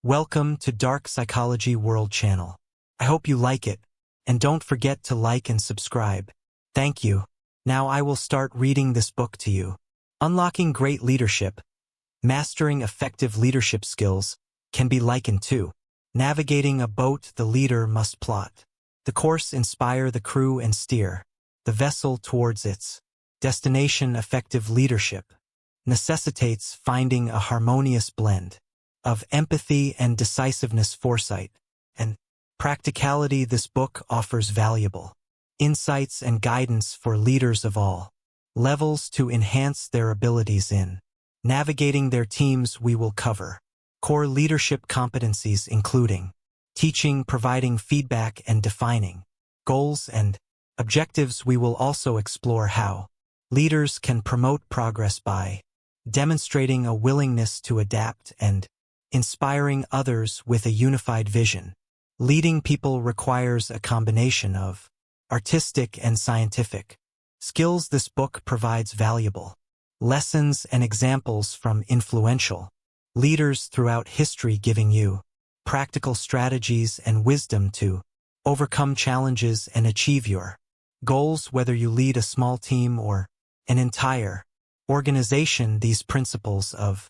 Welcome to Dark Psychology World Channel. I hope you like it, and don't forget to like and subscribe. Thank you. Now I will start reading this book to you. Unlocking Great Leadership. Mastering effective leadership skills can be likened to navigating a boat. The leader must plot the course, inspire the crew, and steer the vessel towards its destination. Effective leadership necessitates finding a harmonious blend of empathy and decisiveness, foresight, and practicality. This book offers valuable insights and guidance for leaders of all levels to enhance their abilities in navigating their teams. We will cover core leadership competencies including teaching, providing feedback, and defining goals and objectives. We will also explore how leaders can promote progress by demonstrating a willingness to adapt and inspiring others with a unified vision. Leading people requires a combination of artistic and scientific skills. This book provides valuable lessons and examples from influential leaders throughout history, giving you practical strategies and wisdom to overcome challenges and achieve your goals. Whether you lead a small team or an entire organization, these principles of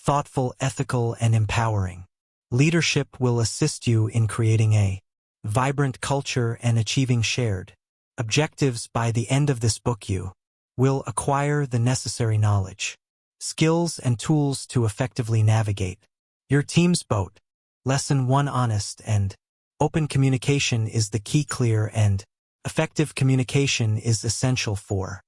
thoughtful, ethical, and empowering leadership will assist you in creating a vibrant culture and achieving shared objectives. By the end of this book, you will acquire the necessary knowledge, skills, and tools to effectively navigate your team's boat. Lesson 1: Honest and open communication is the key. Clear and effective communication is essential for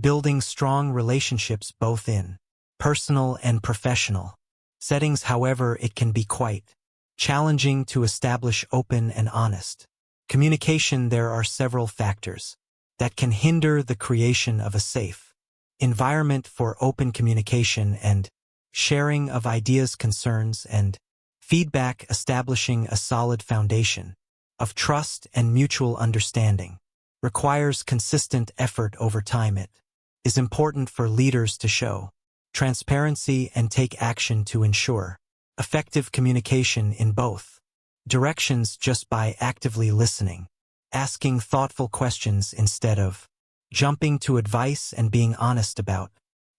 building strong relationships both in personal and professional settings. However, it can be quite challenging to establish open and honest communication. There are several factors that can hinder the creation of a safe environment for open communication and sharing of ideas, concerns, and feedback. Establishing a solid foundation of trust and mutual understanding requires consistent effort over time. It is important for leaders to show transparency and take action to ensure effective communication in both directions. Just by actively listening, asking thoughtful questions instead of jumping to advice, and being honest about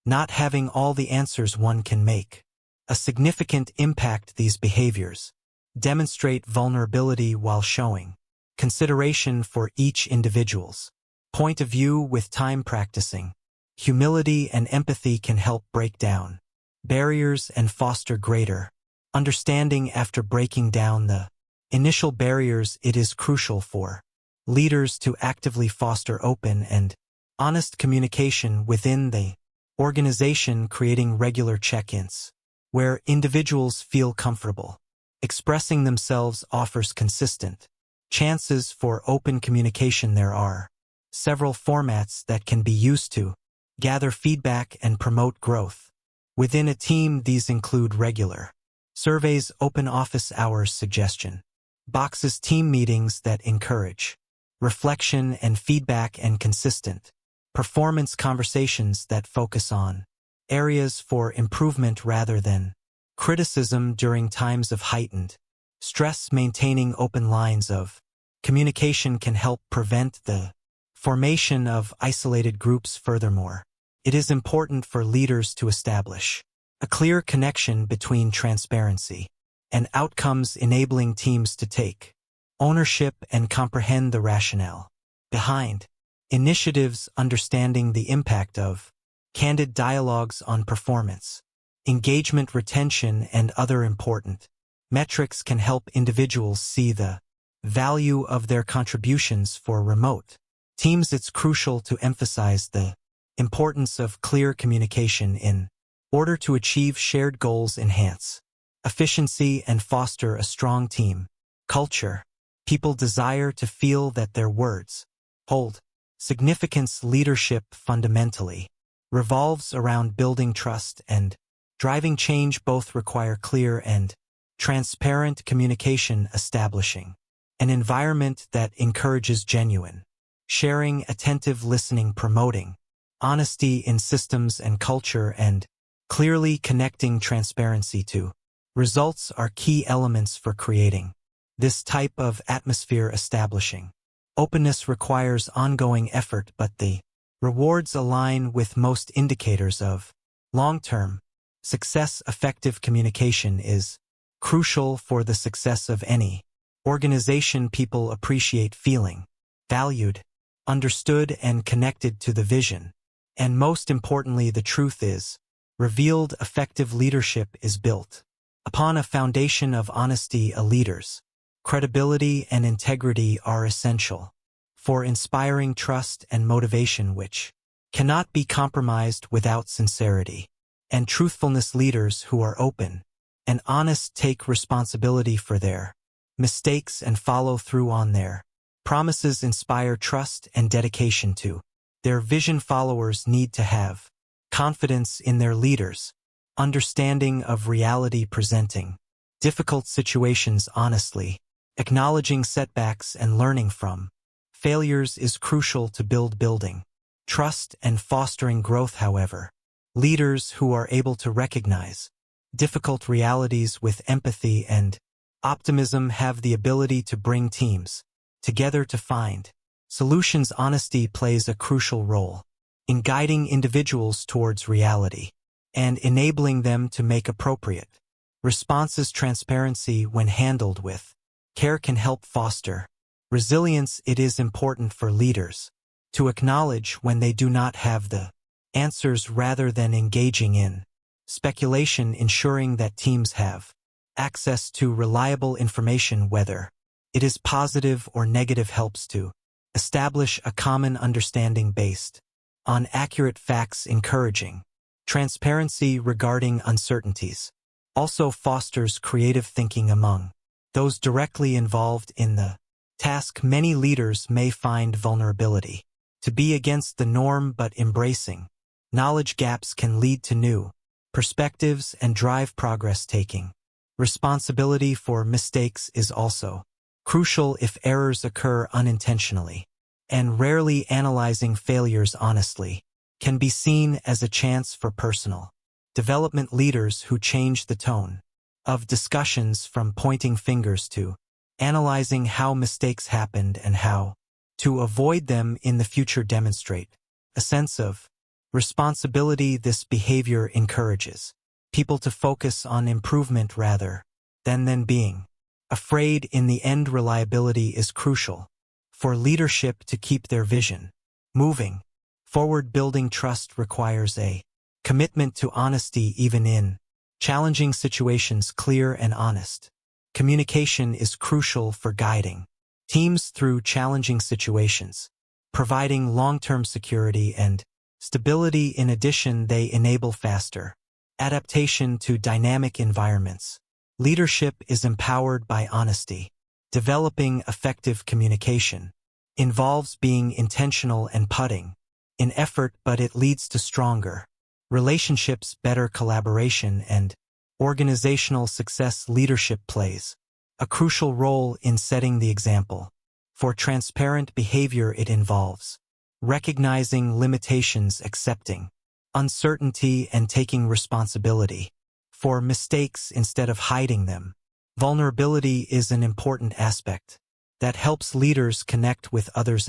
not having all the answers, one can make a significant impact. These behaviors demonstrate vulnerability while showing consideration for each individual's point of view. With time, practicing humility and empathy can help break down barriers and foster greater understanding. After breaking down the initial barriers, it is crucial for leaders to actively foster open and honest communication within the organization, creating regular check-ins where individuals feel comfortable expressing themselves offers consistent chances for open communication. There are several formats that can be used to gather feedback and promote growth within a team. These include regular surveys, open office hours, suggestion boxes, team meetings that encourage reflection and feedback, and consistent performance conversations that focus on areas for improvement rather than criticism during times of heightened stress. Maintaining open lines of communication can help prevent the formation of isolated groups. Furthermore, it is important for leaders to establish a clear connection between transparency and outcomes, enabling teams to take ownership and comprehend the rationale behind initiatives. Understanding the impact of candid dialogues on performance, engagement, retention, and other important metrics can help individuals see the value of their contributions. For remote teams, it's crucial to emphasize the importance of clear communication in order to achieve shared goals, enhance efficiency, and foster a strong team culture. People desire to feel that their words hold significance. Leadership fundamentally revolves around building trust and driving change. Both require clear and transparent communication. Establishing an environment that encourages genuine sharing, attentive listening, promoting honesty in systems and culture, and clearly connecting transparency to Results are key elements for creating this type of atmosphere. Establishing openness requires ongoing effort, but the rewards align with most indicators of long-term success. Effective communication is crucial for the success of any organization. People appreciate feeling valued, understood, and connected to the vision. And most importantly, the truth is revealed. Effective leadership is built upon a foundation of honesty. A leader's credibility and integrity are essential for inspiring trust and motivation, which cannot be compromised without sincerity and truthfulness. Leaders who are open and honest take responsibility for their mistakes and follow through on their promises. Inspire trust and dedication to their vision. Followers need to have confidence in their leaders, understanding of reality, presenting difficult situations honestly, acknowledging setbacks and learning from failures is crucial to building trust and fostering growth. However, leaders who are able to recognize difficult realities with empathy and optimism have the ability to bring teams together to find solutions. Honesty plays a crucial role in guiding individuals towards reality and enabling them to make appropriate responses. Transparency, when handled with care, can help foster resilience. It is important for leaders to acknowledge when they do not have the answers rather than engaging in speculation. Ensuring that teams have access to reliable information, whether it is positive or negative, helps to establish a common understanding based on accurate facts. Encouraging transparency regarding uncertainties also fosters creative thinking among those directly involved in the task. Many leaders may find vulnerability to be against the norm, but embracing knowledge gaps can lead to new perspectives and drive progress. Taking responsibility for mistakes is also crucial if errors occur unintentionally, and rarely analyzing failures honestly can be seen as a chance for personal development. Leaders who change the tone of discussions from pointing fingers to analyzing how mistakes happened and how to avoid them in the future demonstrate a sense of responsibility. This behavior encourages people to focus on improvement rather than being afraid. In the end, reliability is crucial for leadership to keep their vision moving forward. Building trust requires a commitment to honesty even in challenging situations. Clear and honest communication is crucial for guiding teams through challenging situations, providing long-term security and stability. In addition, they enable faster adaptation to dynamic environments. Leadership is empowered by honesty. Developing effective communication involves being intentional and putting in effort, but it leads to stronger relationships, better collaboration, and organizational success. Leadership plays a crucial role in setting the example for transparent behavior. It involves recognizing limitations, accepting uncertainty, and taking responsibility for mistakes instead of hiding them. Vulnerability is an important aspect that helps leaders connect with others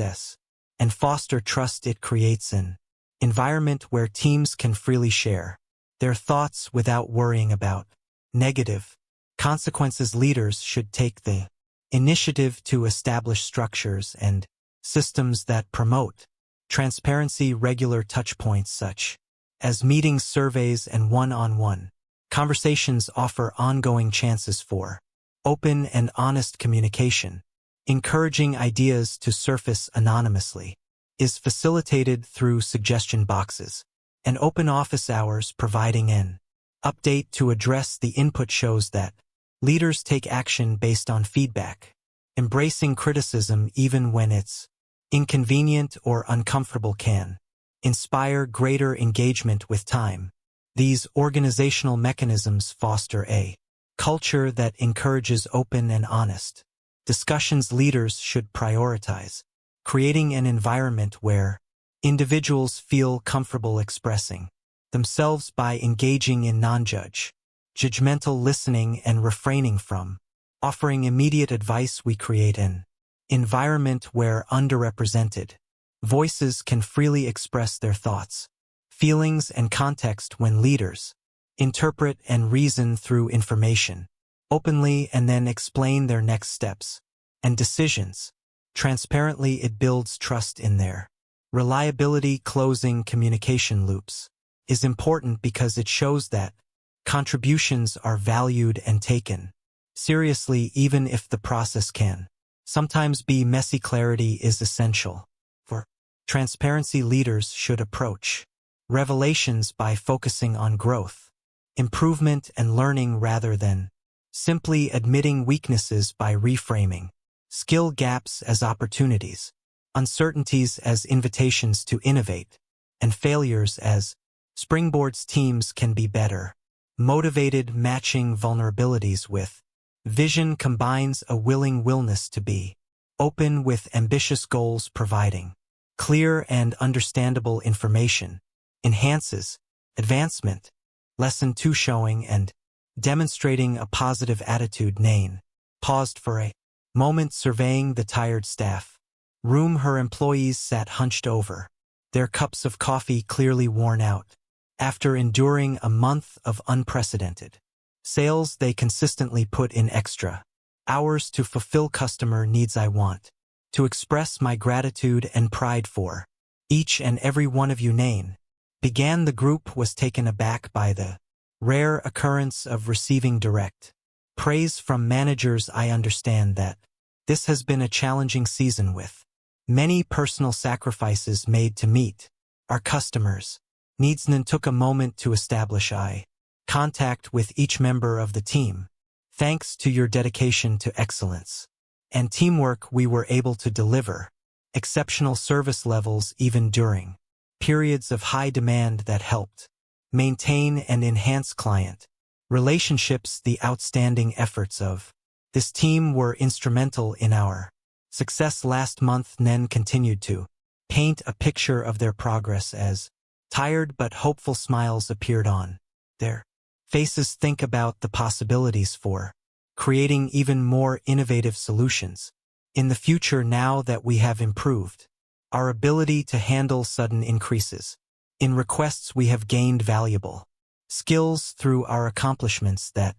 and foster trust. It creates an environment where teams can freely share their thoughts without worrying about negative consequences. Leaders should take the initiative to establish structures and systems that promote transparency. Regular touchpoints such as meetings, surveys, and one-on-one conversations offer ongoing chances for open and honest communication. Encouraging ideas to surface anonymously is facilitated through suggestion boxes and open office hours. Providing an update to address the input shows that leaders take action based on feedback. Embracing criticism even when it's inconvenient or uncomfortable can inspire greater engagement with time. These organizational mechanisms foster a culture that encourages open and honest discussions. Leaders should prioritize creating an environment where individuals feel comfortable expressing themselves by engaging in non-judgmental judgmental listening and refraining from offering immediate advice. We create an environment where underrepresented voices can freely express their thoughts, feelings, and context. When leaders interpret and reason through information openly and then explain their next steps and decisions transparently, it builds trust in their reliability. Closing communication loops is important because it shows that contributions are valued and taken seriously, even if the process can sometimes be messy. Clarity is essential for transparency. Leaders should approach revelations by focusing on growth, improvement, and learning rather than simply admitting weaknesses. By reframing skill gaps as opportunities, uncertainties as invitations to innovate, and failures as springboards, teams can be better motivated. Matching vulnerabilities with vision combines a willingness to be open with ambitious goals. Providing clear and understandable information enhances advancement. Lesson 2: showing and demonstrating a positive attitude. Nain paused for a moment, surveying the tired staff room. Her employees sat hunched over their cups of coffee, clearly worn out. After enduring a month of unprecedented sales, they consistently put in extra hours to fulfill customer needs. I want to express my gratitude and pride for each and every one of you. Nain began. The group was taken aback by the rare occurrence of receiving direct praise from managers. I understand that this has been a challenging season with many personal sacrifices made to meet our customers' needs. Nan took a moment to establish eye contact with each member of the team. Thanks to your dedication to excellence and teamwork, we were able to deliver exceptional service levels even during periods of high demand that helped maintain and enhance client relationships. The outstanding efforts of this team were instrumental in our success last month. Nen continued to paint a picture of their progress as tired but hopeful smiles appeared on their faces. Think about the possibilities for creating even more innovative solutions in the future. Now that we have improved our ability to handle sudden increases in requests, we have gained valuable skills through our accomplishments that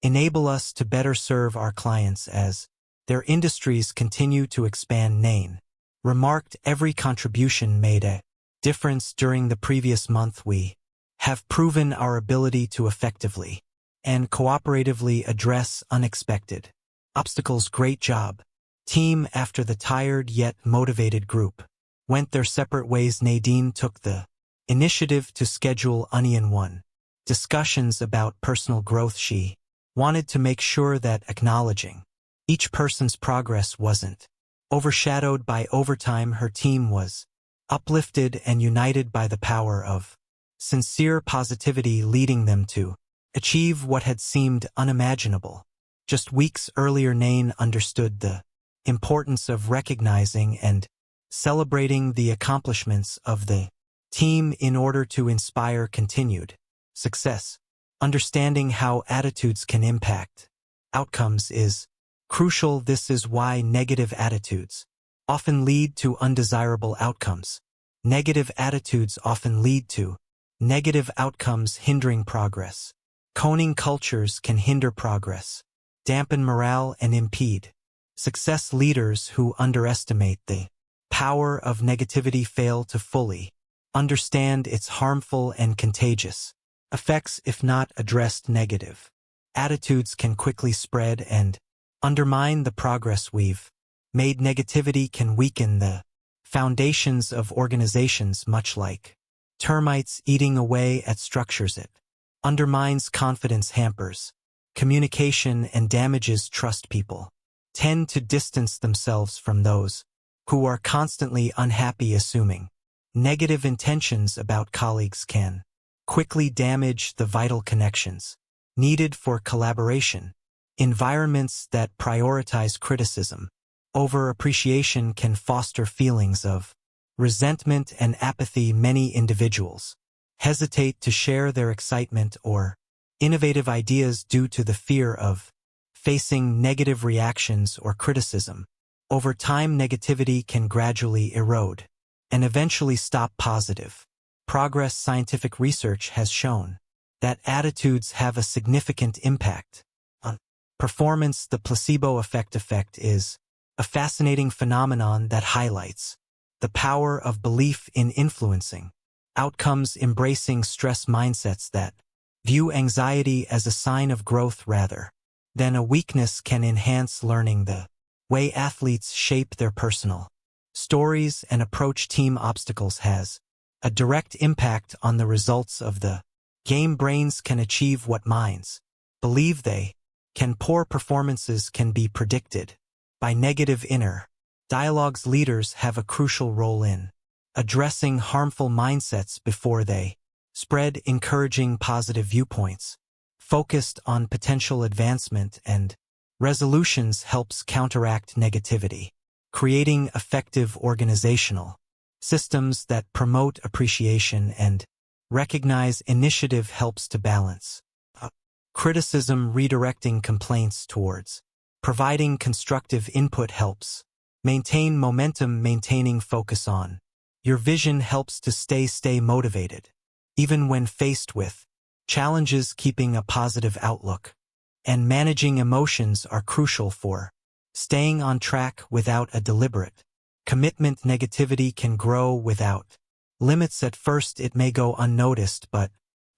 enable us to better serve our clients as their industries continue to expand. Nain remarked, every contribution made a difference during the previous month. We have proven our ability to effectively and cooperatively address unexpected obstacles. Great job, team. After the tired yet motivated group went their separate ways, Nadine took the initiative to schedule one discussions about personal growth. She wanted to make sure that acknowledging each person's progress wasn't overshadowed by overtime. Her team was uplifted and united by the power of sincere positivity, leading them to achieve what had seemed unimaginable just weeks earlier. Nain understood the importance of recognizing and celebrating the accomplishments of the team in order to inspire continued success. Understanding how attitudes can impact outcomes is crucial. This is why negative attitudes often lead to undesirable outcomes. Negative attitudes often lead to negative outcomes, hindering progress. Coning cultures can hinder progress, dampen morale, and impede success. Leaders who underestimate the power of negativity fail to fully understand its harmful and contagious effects. If not addressed, negative attitudes can quickly spread and undermine the progress we've made. Negativity can weaken the foundations of organizations, much like termites eating away at structures. It undermines confidence, hampers communication, and damages trust. People tend to distance themselves from those who are constantly unhappy. Assuming negative intentions about colleagues can quickly damage the vital connections needed for collaboration. Environments that prioritize criticism over appreciation can foster feelings of resentment and apathy. Many individuals hesitate to share their excitement or innovative ideas due to the fear of facing negative reactions or criticism. Over time, negativity can gradually erode and eventually stop positive progress. Scientific research has shown that attitudes have a significant impact on performance. The placebo effect is a fascinating phenomenon that highlights the power of belief in influencing outcomes. Embracing stress mindsets that view anxiety as a sign of growth rather than a weakness can enhance learning. The way athletes shape their personal stories and approach team obstacles has a direct impact on the results of the game. Brains can achieve what minds believe they can. Poor performances can be predicted by negative inner dialogues. Leaders have a crucial role in addressing harmful mindsets before they spread. Encouraging positive viewpoints focused on potential advancement and resolutions helps counteract negativity. Creating effective organizational systems that promote appreciation and recognize initiative helps to balance criticism. Redirecting complaints towards providing constructive input helps maintain momentum. Maintaining focus on your vision helps to stay motivated even when faced with challenges. Keeping a positive outlook and managing emotions are crucial for staying on track without a deliberate commitment. Negativity can grow without limits. At first it may go unnoticed, but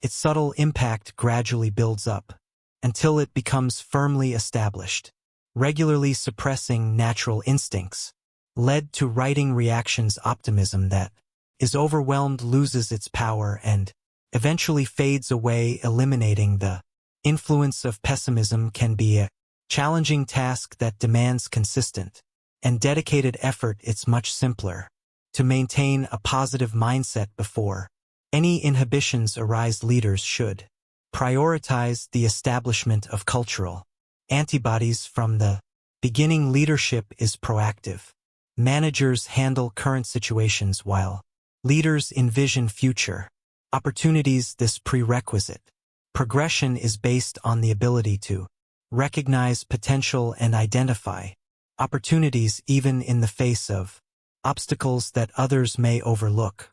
its subtle impact gradually builds up until it becomes firmly established. Regularly suppressing natural instincts led to righting reactions. Optimism that is overwhelmed loses its power and eventually fades away. Eliminating the influence of pessimism can be a challenging task that demands consistent and dedicated effort. It's much simpler to maintain a positive mindset before any inhibitions arise. Leaders should prioritize the establishment of cultural antibodies from the beginning. Leadership is proactive. Managers handle current situations while leaders envision future opportunities. This prerequisite progression is based on the ability to recognize potential and identify opportunities even in the face of obstacles that others may overlook.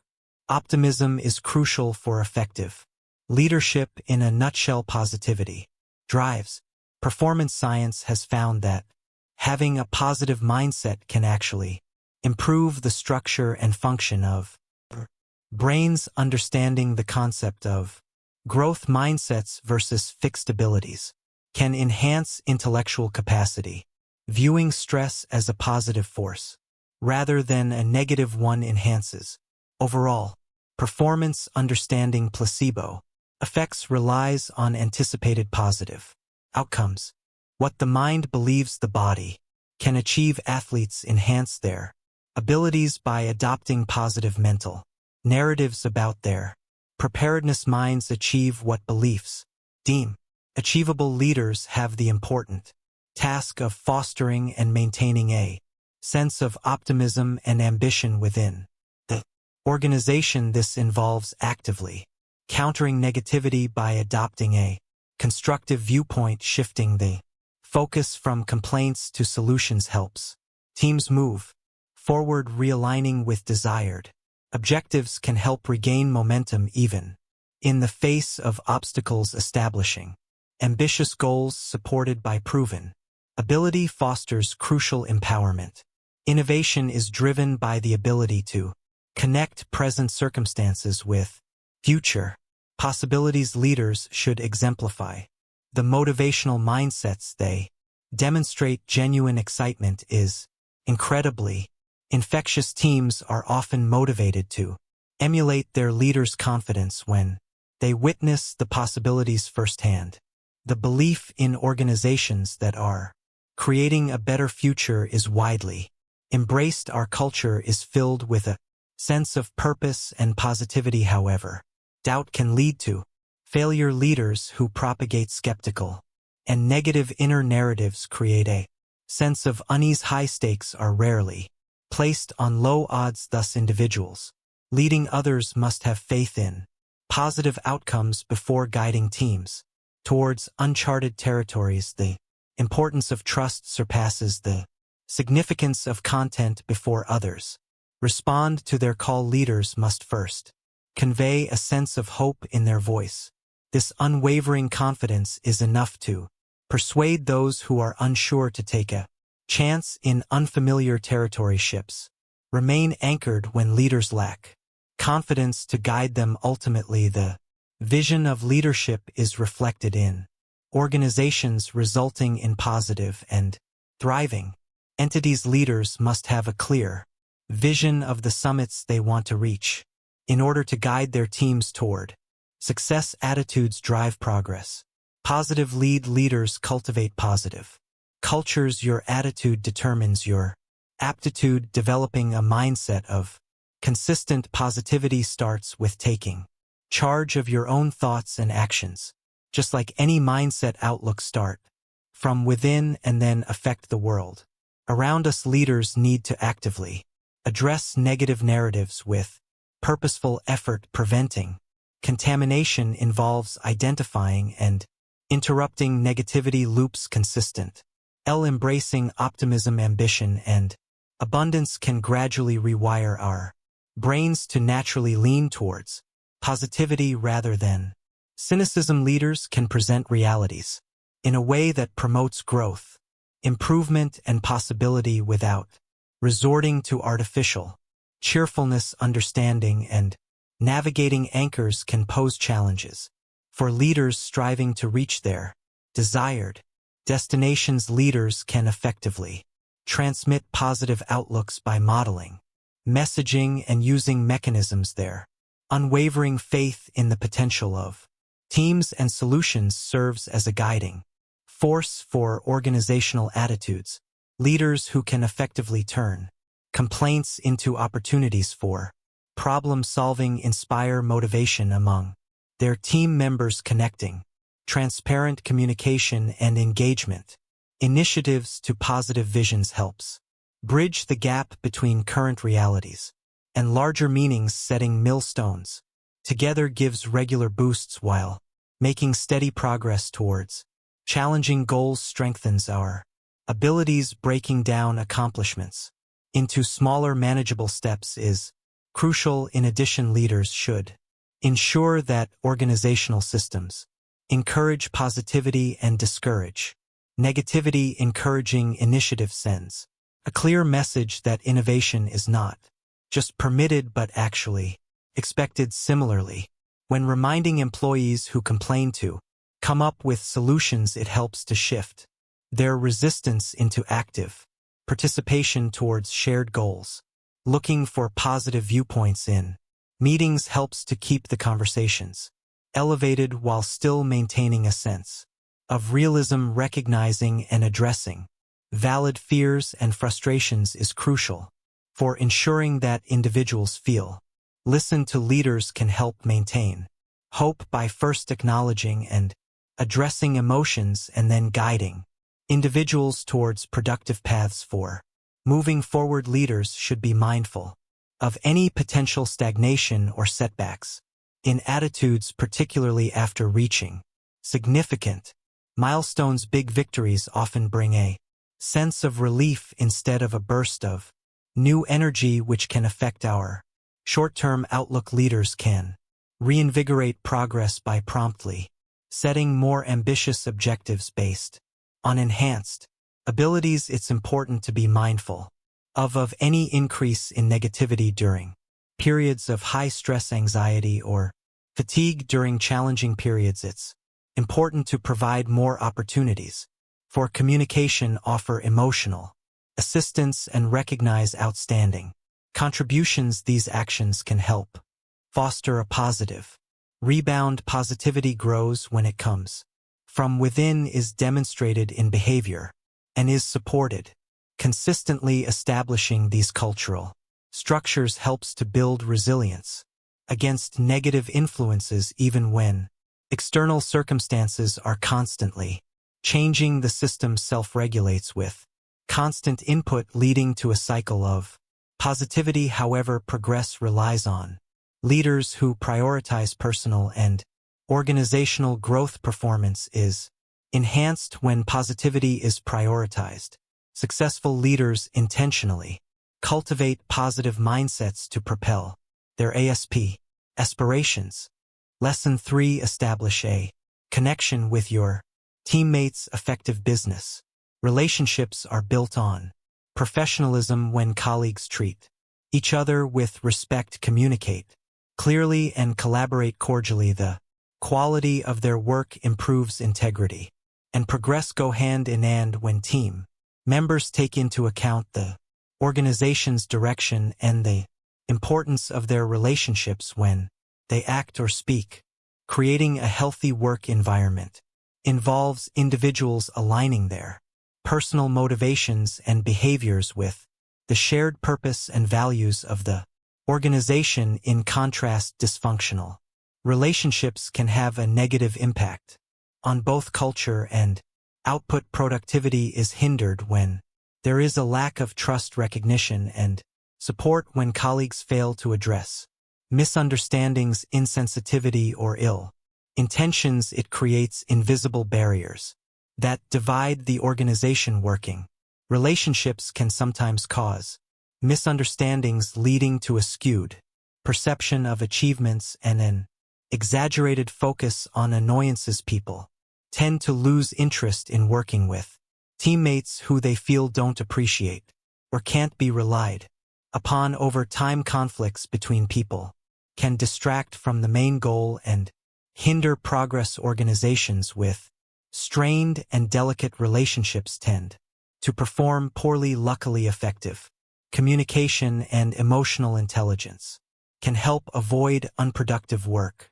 Optimism is crucial for effective leadership. In a nutshell, positivity drives performance. Science has found that having a positive mindset can actually improve the structure and function of brains. Understanding the concept of growth mindsets versus fixed abilities can enhance intellectual capacity. Viewing stress as a positive force rather than a negative one enhances overall performance. Understanding placebo effects relies on anticipated positive outcomes. What the mind believes the body can achieve. Athletes enhance their abilities by adopting positive mental narratives about their preparedness. Minds achieve what beliefs deem achievable. Leaders have the important task of fostering and maintaining a sense of optimism and ambition within the organization. This involves actively countering negativity by adopting a constructive viewpoint. Shifting the focus from complaints to solutions helps teams move forward. Realigning with desired objectives can help regain momentum even in the face of obstacles. Establishing ambitious goals supported by proven ability fosters crucial empowerment. Innovation is driven by the ability to connect present circumstances with future possibilities. Leaders should exemplify the motivational mindsets they demonstrate. Genuine excitement is incredibly infectious. Teams are often motivated to emulate their leaders' confidence when they witness the possibilities firsthand. The belief in organizations that are creating a better future is widely embraced. Our culture is filled with a sense of purpose and positivity. However, doubt can lead to failure. Leaders who propagate skeptical and negative inner narratives create a sense of unease. High stakes are rarely placed on low odds. Thus, individuals leading others must have faith in positive outcomes before guiding teams towards uncharted territories. The importance of trust surpasses the significance of content before others respond to their call. Leaders must first convey a sense of hope in their voice. This unwavering confidence is enough to persuade those who are unsure to take a chance in unfamiliar territory. Ships remain anchored when leaders lack confidence to guide them. Ultimately, the vision of leadership is reflected in organizations, resulting in positive and thriving entities. Leaders must have a clear vision of the summits they want to reach in order to guide their teams toward success. Attitudes drive progress. Positive leaders cultivate positive cultures. Your attitude determines your aptitude. Developing a mindset of consistent positivity starts with taking charge of your own thoughts and actions. Just like any mindset, outlook start from within and then affect the world around us. Leaders need to actively address negative narratives with purposeful effort. Preventing contamination involves identifying and interrupting negativity loops. Consistent embracing optimism, ambition, and abundance can gradually rewire our brains to naturally lean towards positivity rather than cynicism. Leaders can present realities in a way that promotes growth, improvement, and possibility without resorting to artificial cheerfulness. Understanding and navigating anchors can pose challenges for leaders striving to reach their desired destinations. Leaders can effectively transmit positive outlooks by modeling messaging and using mechanisms. Their unwavering faith in the potential of teams and solutions serves as a guiding force for organizational attitudes. Leaders who can effectively turn complaints into opportunities for problem-solving inspire motivation among their team members. Connecting transparent communication and engagement initiatives to positive visions helps bridge the gap between current realities and larger meanings. Setting milestones together gives regular boosts while making steady progress towards challenging goals. Strengthens our abilities. Breaking down accomplishments into smaller manageable steps is crucial. In addition, leaders should ensure that organizational systems encourage positivity and discourage negativity. Encouraging initiative sends a clear message that innovation is not just permitted but actually expected. Similarly, when reminding employees who complain to come up with solutions, it helps to shift their resistance into active participation towards shared goals. Looking for positive viewpoints in meetings helps to keep the conversations elevated while still maintaining a sense of realism. Recognizing and addressing valid fears and frustrations is crucial for ensuring that individuals feel listened to. Leaders can help maintain hope by first acknowledging and addressing emotions and then guiding individuals towards productive paths for moving forward. Leaders should be mindful of any potential stagnation or setbacks in attitudes, particularly after reaching significant milestones. Big victories often bring a sense of relief instead of a burst of new energy, which can affect our short-term outlook. Leaders can reinvigorate progress by promptly setting more ambitious objectives based on enhanced abilities. It's important to be mindful of any increase in negativity during periods of high stress, anxiety, or fatigue. During challenging periods, it's important to provide more opportunities for communication, offer emotional assistance, and recognize outstanding contributions. These actions can help foster a positive rebound. Positivity grows when it comes from within, is demonstrated in behavior, and is supported consistently. Establishing these cultural structures helps to build resilience against negative influences even when external circumstances are constantly changing. The system self-regulates with constant input, leading to a cycle of positivity. However, progress relies on leaders who prioritize personal and Organizational growth performance is enhanced when positivity is prioritized. Successful leaders intentionally cultivate positive mindsets to propel their aspirations. Lesson 3. Establish a connection with your teammates. Effective business relationships are built on professionalism. When colleagues treat each other with respect, communicate clearly, and collaborate cordially, the quality of their work improves. Integrity and progress go hand in hand when team members take into account the organization's direction and the importance of their relationships when they act or speak. Creating a healthy work environment involves individuals aligning their personal motivations and behaviors with the shared purpose and values of the organization. In contrast, dysfunctional relationships can have a negative impact on both culture and output. Productivity is hindered when there is a lack of trust, recognition, and support. When colleagues fail to address misunderstandings, insensitivity, or ill intentions, it creates invisible barriers that divide the organization. Working relationships can sometimes cause misunderstandings, leading to a skewed perception of achievements and an exaggerated focus on annoyances. People tend to lose interest in working with teammates who they feel don't appreciate or can't be relied upon. Over time, conflicts between people can distract from the main goal and hinder progress. Organizations with strained and delicate relationships tend to perform poorly. Luckily, effective communication and emotional intelligence can help avoid unproductive work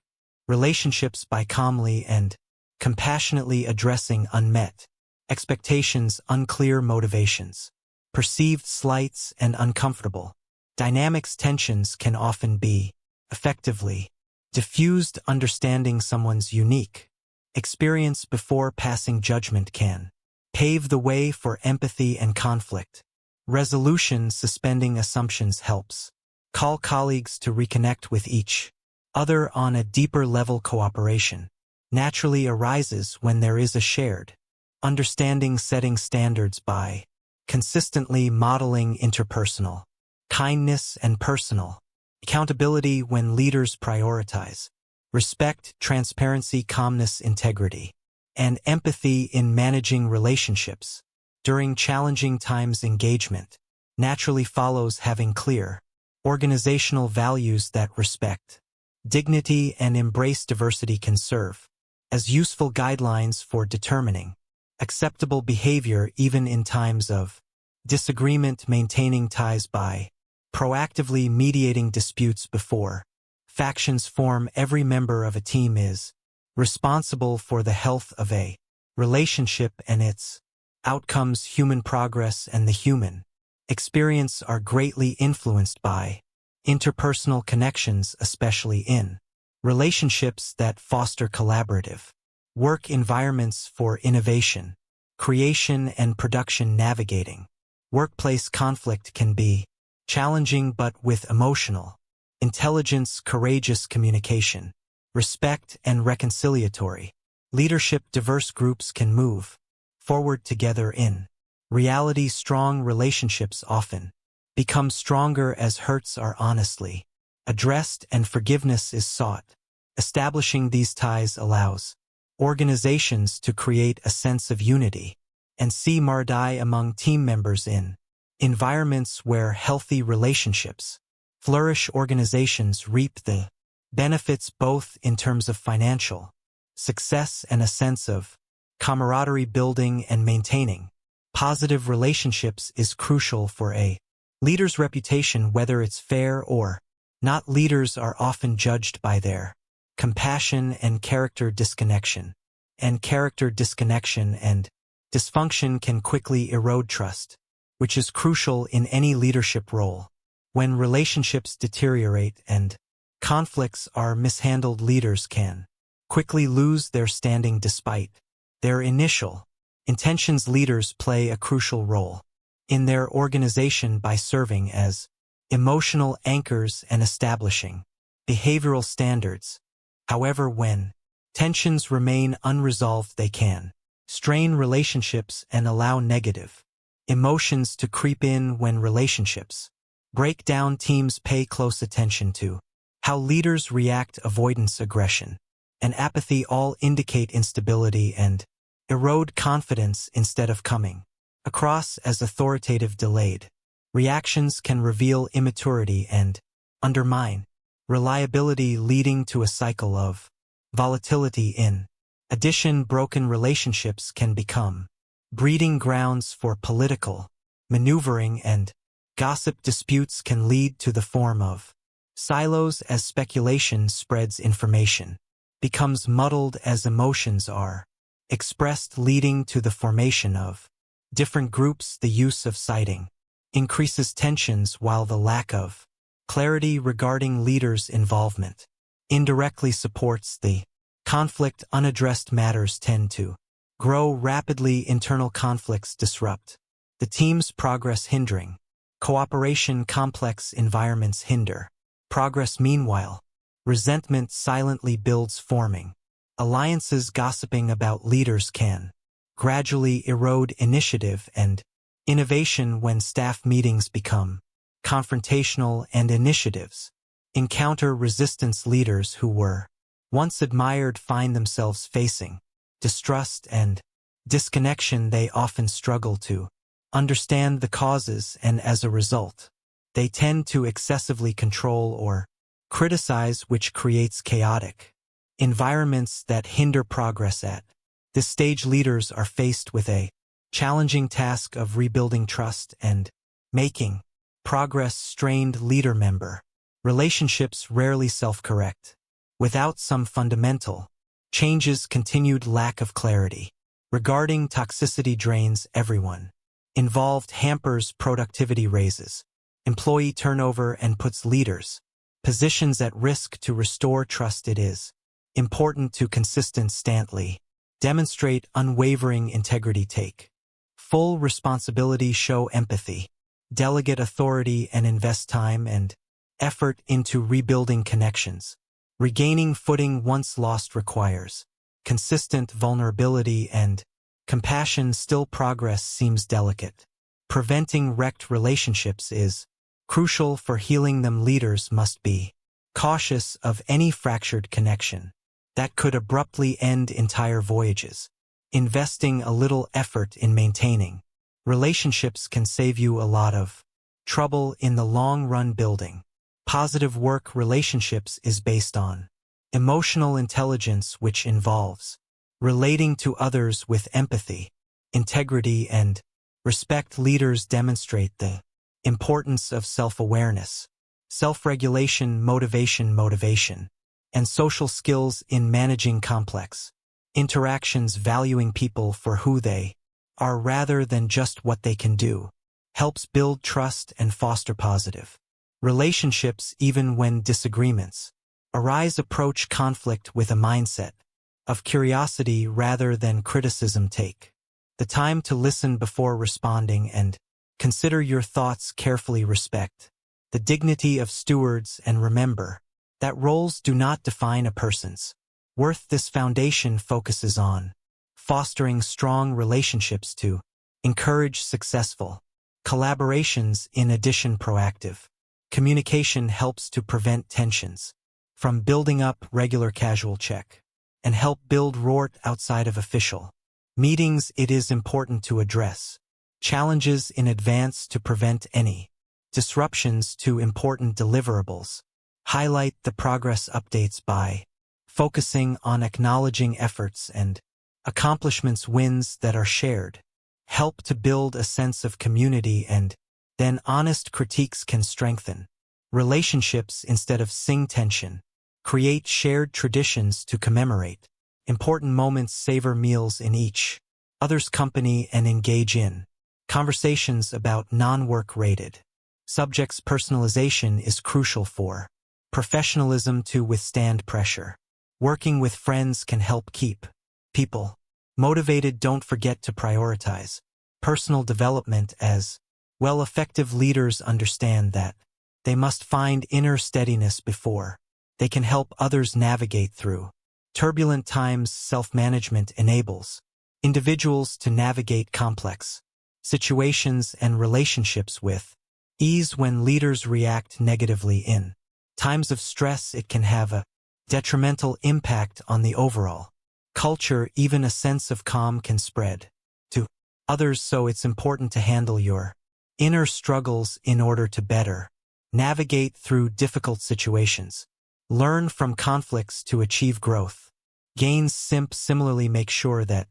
relationships by calmly and compassionately addressing unmet expectations, unclear motivations, perceived slights, and uncomfortable dynamics. Tensions can often be effectively diffused. Understanding someone's unique experience before passing judgment can pave the way for empathy and conflict resolution. Suspending assumptions helps call colleagues to reconnect with each other on a deeper level. Cooperation naturally arises when there is a shared understanding. Setting standards by consistently modeling interpersonal kindness and personal accountability. When leaders prioritize respect, transparency, calmness, integrity, and empathy in managing relationships during challenging times, engagement naturally follows. Having clear organizational values that respect dignity and embrace diversity can serve as useful guidelines for determining acceptable behavior even in times of disagreement. Maintaining ties by proactively mediating disputes before factions form. Every member of a team is responsible for the health of a relationship and its outcomes. Human progress and the human experience are greatly influenced by interpersonal connections, especially in relationships that foster collaborative work environments for innovation, creation, and production. Navigating workplace conflict can be challenging, but with emotional intelligence, courageous communication, respect, and reconciliatory leadership, diverse groups can move forward together. In reality, strong relationships often become stronger as hurts are honestly addressed and forgiveness is sought. Establishing these ties allows organizations to create a sense of unity and camaraderie among team members. In environments where healthy relationships flourish, organizations reap the benefits both in terms of financial success and a sense of camaraderie. Building and maintaining positive relationships is crucial for a leader's reputation, whether it's fair or not. Leaders are often judged by their compassion and character. Disconnection and dysfunction can quickly erode trust, which is crucial in any leadership role. When relationships deteriorate and conflicts are mishandled, leaders can quickly lose their standing despite their initial intentions. Leaders play a crucial role in their organization by serving as emotional anchors and establishing behavioral standards. However, when tensions remain unresolved, they can strain relationships and allow negative emotions to creep in. When relationships break down, teams pay close attention to how leaders react. Avoidance, aggression, and apathy all indicate instability and erode confidence. Instead of coming across as authoritative, delayed reactions can reveal immaturity and undermine reliability, leading to a cycle of volatility. In addition, broken relationships can become breeding grounds for political maneuvering, and gossip. Disputes can lead to the form of silos as speculation spreads. Information becomes muddled as emotions are expressed, leading to the formation of different groups. The use of siding increases tensions, while the lack of clarity regarding leaders' involvement indirectly supports the conflict. Unaddressed matters tend to grow rapidly. Internal conflicts disrupt the team's progress, hindering cooperation. Complex environments hinder progress. Meanwhile, resentment silently builds, forming alliances. Gossiping about leaders can gradually erode initiative and innovation. When staff meetings become confrontational and initiatives encounter resistance, leaders who were once admired find themselves facing distrust and disconnection. They often struggle to understand the causes, and as a result, they tend to excessively control or criticize, which creates chaotic environments that hinder progress. At this stage, leaders are faced with a challenging task of rebuilding trust and making progress. Strained leader member relationships rarely self-correct without some fundamental changes. Continued lack of clarity regarding toxicity drains everyone involved, hampers productivity, raises employee turnover, and puts leaders' positions at risk. To restore trust, it is important to consistently demonstrate unwavering integrity, take full responsibility, show empathy, delegate authority, and invest time and effort into rebuilding connections. Regaining footing once lost requires consistent vulnerability and compassion. Still, progress seems delicate. Preventing wrecked relationships is crucial for healing them. Leaders must be cautious of any fractured connection that could abruptly end entire voyages. Investing a little effort in maintaining relationships can save you a lot of trouble in the long run. Building positive work relationships is based on emotional intelligence, which involves relating to others with empathy, integrity, and respect. Leaders demonstrate the importance of self-awareness, self-regulation, motivation, and social skills in managing complex interactions. Valuing people for who they are rather than just what they can do helps build trust and foster positive relationships. Even when disagreements arise, approach conflict with a mindset of curiosity rather than criticism. Take the time to listen before responding and consider your thoughts carefully. Respect the dignity of stewards and remember that roles do not define a person's worth. This foundation focuses on fostering strong relationships to encourage successful collaborations. In addition, proactive communication helps to prevent tensions from building up. Regular casual check and help build rort outside of official meetings. It is important to address challenges in advance to prevent any disruptions to important deliverables. Highlight the progress updates by focusing on acknowledging efforts and accomplishments. Wins that are shared help to build a sense of community, and then honest critiques can strengthen relationships instead of sing tension. Create shared traditions to commemorate important moments. Savor meals in each other's company and engage in conversations about non-work rated subjects. Personalization is crucial for professionalism to withstand pressure. Working with friends can help keep people motivated. Don't forget to prioritize personal development as well. Effective leaders understand that they must find inner steadiness before they can help others navigate through turbulent times self-management enables individuals to navigate complex situations and relationships with ease. When leaders react negatively in times of stress, it can have a detrimental impact on the overall culture. Even a sense of calm can spread to others, so it's important to handle your inner struggles in order to better navigate through difficult situations. Learn from conflicts to achieve growth. Gains similarly make sure that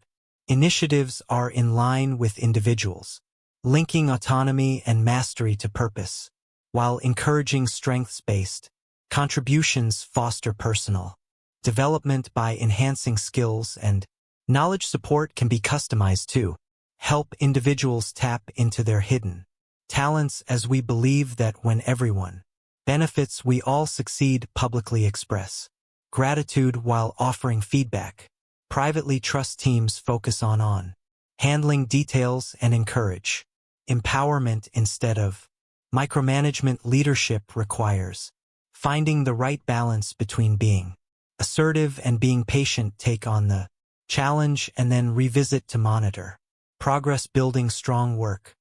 initiatives are in line with individuals, linking autonomy and mastery to purpose, while encouraging strengths-based contributions. Foster personal development by enhancing skills and knowledge. Support can be customized to help individuals tap into their hidden talents, as we believe that when everyone benefits, we all succeed. Publicly express gratitude while offering feedback. Privately, trust teams focus on handling details and encourage empowerment instead of micromanagement. Leadership requires finding the right balance between being assertive and being patient. Take on the challenge and then revisit to monitor progress. Building strong work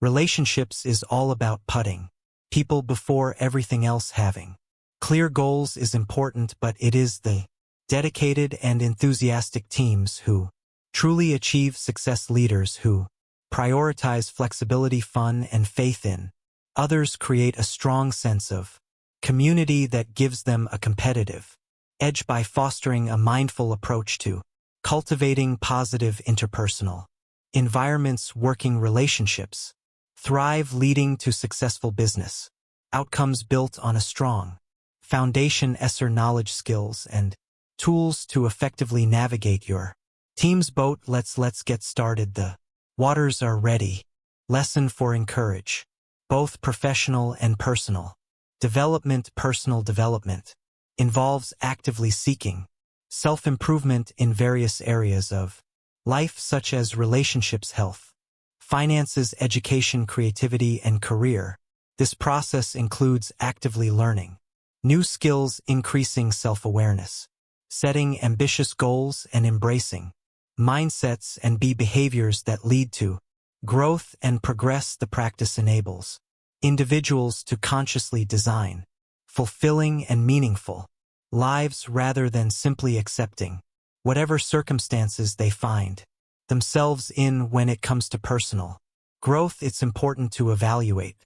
relationships is all about putting people before everything else. Having clear goals is important, but it is the dedicated and enthusiastic teams who truly achieve success. Leaders who prioritize flexibility, fun, and faith in others create a strong sense of community that gives them a competitive edge. By fostering a mindful approach to cultivating positive interpersonal environments, working relationships thrive, leading to successful business outcomes built on a strong foundation. Knowledge, skills, and tools to effectively navigate your team's boat. Let's get started. The waters are ready. Lesson 4: encourage both professional and personal development. Personal development involves actively seeking self-improvement in various areas of life, such as relationships, health, finances, education, creativity, and career. This process includes actively learning new skills, increasing self-awareness, setting ambitious goals, and embracing mindsets and behaviors that lead to growth and progress. The practice enables individuals to consciously design fulfilling and meaningful lives rather than simply accepting whatever circumstances they find themselves in. When it comes to personal growth, it's important to evaluate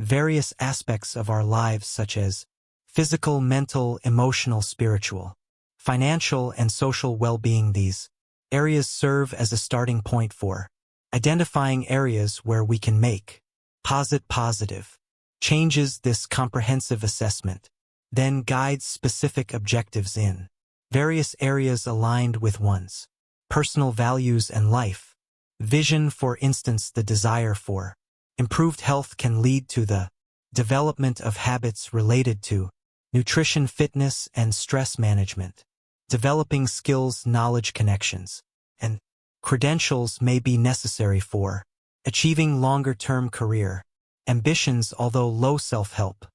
various aspects of our lives, such as physical, mental, emotional, spiritual, financial, and social well-being. These areas serve as a starting point for identifying areas where we can make positive changes. This comprehensive assessment then guides specific objectives in various areas aligned with one's personal values and life vision. For instance, the desire for improved health can lead to the development of habits related to nutrition, fitness, and stress management. Developing skills, knowledge, connections, and credentials may be necessary for achieving longer-term career ambitions. Although low self-help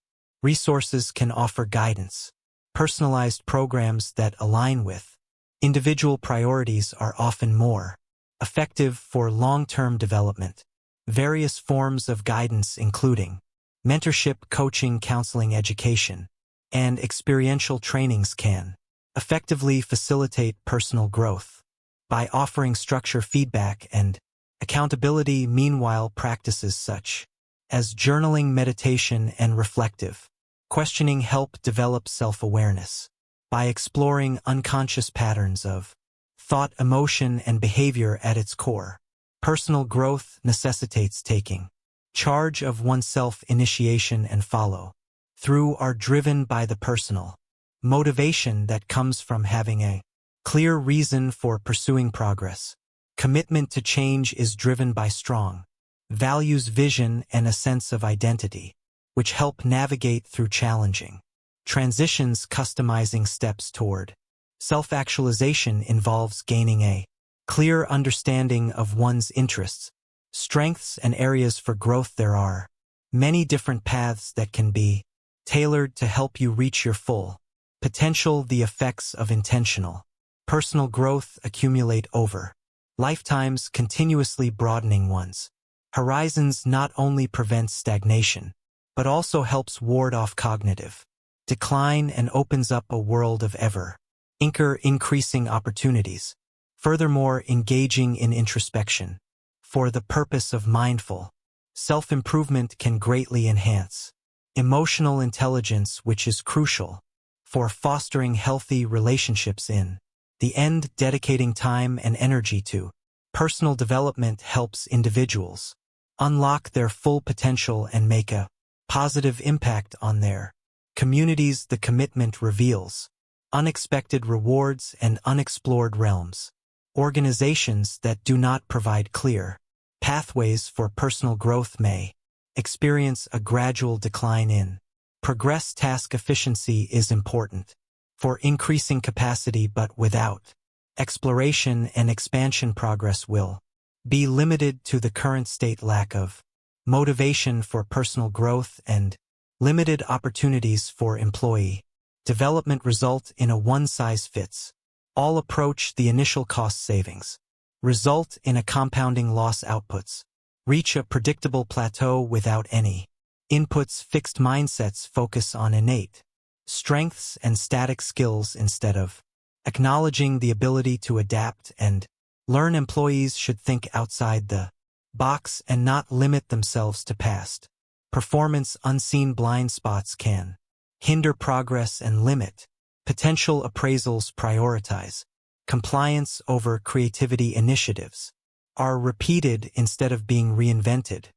resources can offer guidance, personalized programs that align with individual priorities are often more effective for long-term development. Various forms of guidance, including mentorship, coaching, counseling, education, and experiential trainings, can effectively facilitate personal growth by offering structure, feedback, and accountability. Meanwhile, practices such as journaling, meditation, and reflective questioning help develop self-awareness by exploring unconscious patterns of thought, emotion, and behavior. At its core, personal growth necessitates taking charge of oneself. Initiation and follow through are driven by the personal motivation that comes from having a clear reason for pursuing progress. Commitment to change is driven by strong values, vision, and a sense of identity, which help navigate through challenging transitions. Customizing steps toward self-actualization involves gaining a clear understanding of one's interests, strengths, and areas for growth. There are many different paths that can be tailored to help you reach your full potential. The effects of intentional personal growth accumulate over lifetimes, continuously broadening one's horizons not only prevents stagnation, but also helps ward off cognitive decline and opens up a world of increasing opportunities. Furthermore, engaging in introspection for the purpose of mindful self-improvement can greatly enhance emotional intelligence, which is crucial for fostering healthy relationships. In the end, dedicating time and energy to personal development helps individuals unlock their full potential and make a positive impact on their communities. The commitment reveals unexpected rewards and unexplored realms. Organizations that do not provide clear pathways for personal growth may experience a gradual decline in progress. Task efficiency is important for increasing capacity, but without exploration and expansion, progress will be limited to the current state. Lack of motivation for personal growth and limited opportunities for employee development result in a one-size-fits-all approach. The initial cost savings result in a compounding loss. Outputs reach a predictable plateau without any inputs. Fixed mindsets focus on innate strengths and static skills instead of acknowledging the ability to adapt and learn. Employees should think outside the box and not limit themselves to past performance. Unseen blind spots can hinder progress and limit potential. Appraisals prioritize compliance over creativity. Initiatives are repeated instead of being reinvented.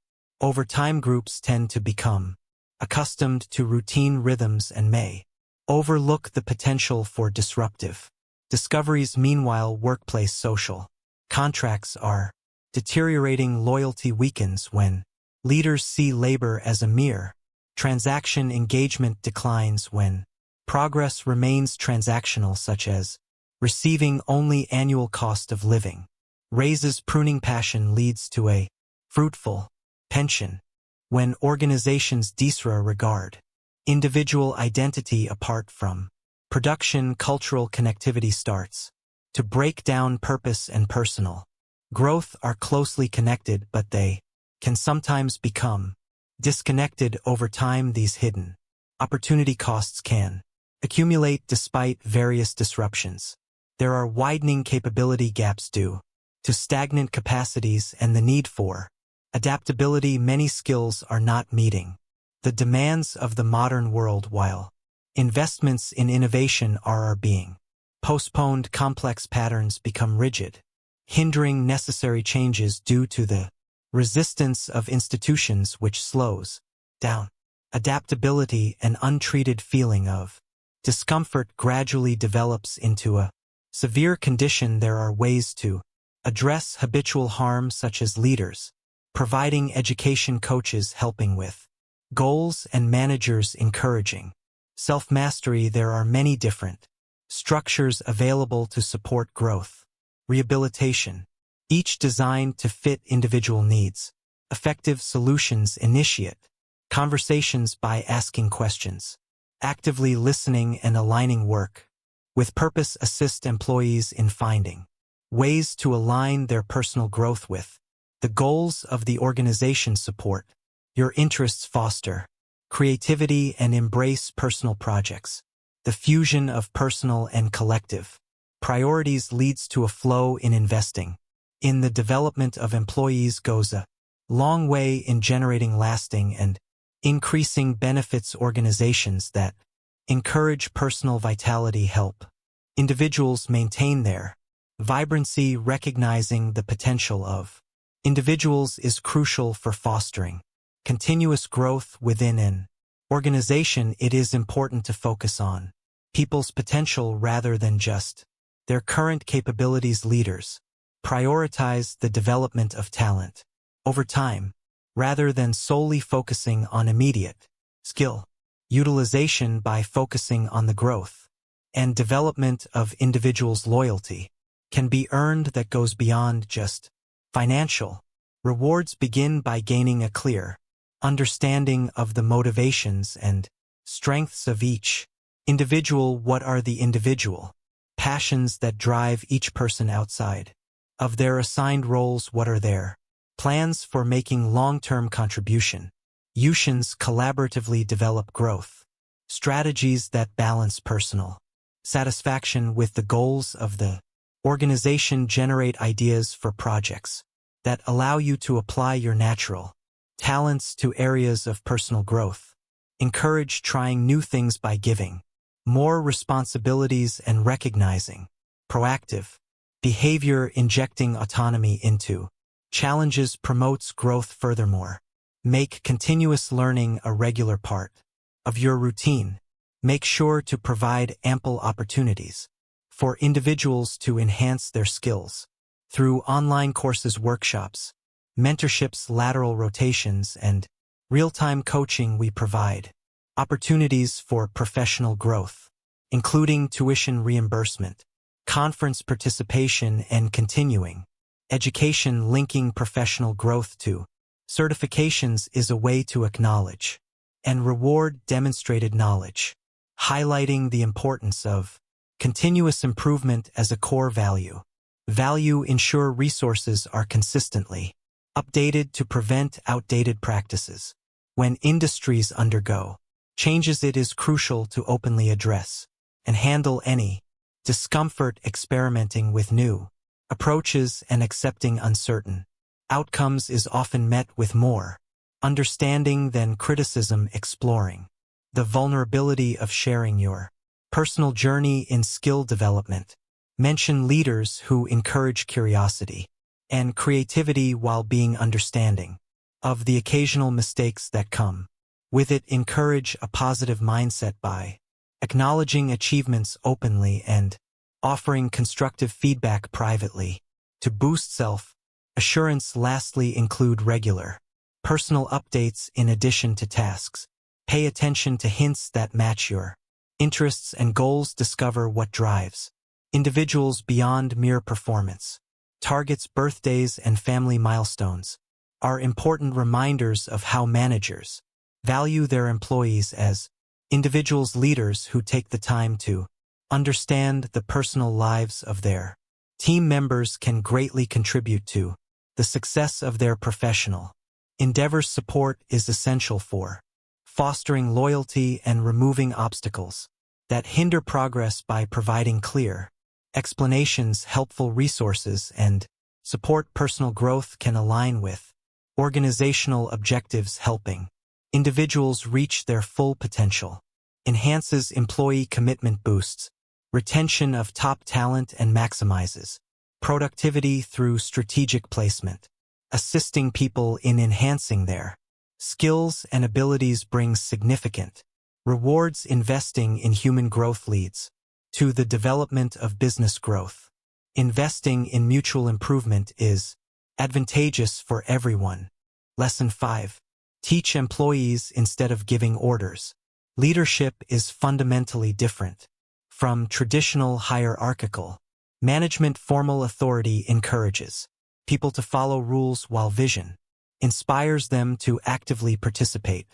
Over time, groups tend to become accustomed to routine rhythms and may overlook the potential for disruptive discoveries. Meanwhile, workplace social contracts are deteriorating. Loyalty weakens when leaders see labor as a mere transaction. Engagement declines when progress remains transactional, such as receiving only annual cost of living raises. Pruning passion leads to a fruitful pension. When organizations disregard individual identity apart from production, cultural connectivity starts to break down. Purpose and personal growth are closely connected, but they can sometimes become disconnected over time. These hidden opportunity costs can accumulate despite various disruptions. There are widening capability gaps due to stagnant capacities and the need for adaptability. Many skills are not meeting the demands of the modern world, while investments in innovation are being postponed. Complex patterns become rigid, hindering necessary changes due to the resistance of institutions, which slows down adaptability. An untreated feeling of discomfort gradually develops into a severe condition. There are ways to address habitual harm, such as leaders providing education, coaches helping with goals, and managers encouraging self-mastery. There are many different structures available to support growth. Rehabilitation, each designed to fit individual needs. Effective solutions initiate conversations by asking questions, actively listening and aligning work with purpose. Assist employees in finding ways to align their personal growth with the goals of the organization. Support your interests, foster creativity, and embrace personal projects. The fusion of personal and collective priorities leads to a flow in investing. In the development of employees goes a long way in generating lasting and increasing benefits. Organizations that encourage personal vitality help individuals maintain their vibrancy. Recognizing the potential of individuals is crucial for fostering continuous growth within an organization. It is important to focus on people's potential rather than just their current capabilities. Leaders prioritize the development of talent over time, rather than solely focusing on immediate skill utilization. By focusing on the growth and development of individuals, loyalty can be earned that goes beyond just financial rewards. Begin by gaining a clear understanding of the motivations and strengths of each individual. What are the individual passions that drive each person outside of their assigned roles. What are their plans for making long-term contribution? Yushins collaboratively develop growth strategies that balance personal satisfaction with the goals of the organization. Generate ideas for projects that allow you to apply your natural talents to areas of personal growth. Encourage trying new things by giving more responsibilities and recognizing proactive behavior. Injecting autonomy into challenges promotes growth. Furthermore, make continuous learning a regular part of your routine. Make sure to provide ample opportunities for individuals to enhance their skills through online courses, workshops, mentorships, lateral rotations, and real-time coaching. We provide opportunities for professional growth, including tuition reimbursement, conference participation, and continuing education. Linking professional growth to certifications is a way to acknowledge and reward demonstrated knowledge, highlighting the importance of continuous improvement as a core value. Ensure resources are consistently updated to prevent outdated practices. When industries undergo changes, it is crucial to openly address and handle any discomfort. Experimenting with new approaches and accepting uncertain outcomes is often met with more understanding than criticism. Exploring the vulnerability of sharing your personal journey in skill development. Mention leaders who encourage curiosity and creativity while being understanding of the occasional mistakes that come with it. Encourage a positive mindset by acknowledging achievements openly and offering constructive feedback privately to boost self-assurance. Lastly, include regular personal updates in addition to tasks. Pay attention to hints that match your interests and goals. Discover what drives individuals beyond mere performance. Targets, birthdays, and family milestones are important reminders of how managers value their employees as individuals. Leaders who take the time to understand the personal lives of their team members can greatly contribute to the success of their professional endeavors. Support is essential for fostering loyalty and removing obstacles that hinder progress by providing clear explanations, helpful resources, and support. Personal growth can align with organizational objectives, helping individuals reach their full potential. Enhances employee commitment, boosts retention of top talent, and maximizes productivity through strategic placement. Assisting people in enhancing their skills and abilities brings significant rewards. Investing in human growth leads to the development of business growth. Investing in mutual improvement is advantageous for everyone. Lesson 5. Teach employees instead of giving orders. Leadership is fundamentally different from traditional hierarchical management. Formal authority encourages people to follow rules, while vision inspires them to actively participate.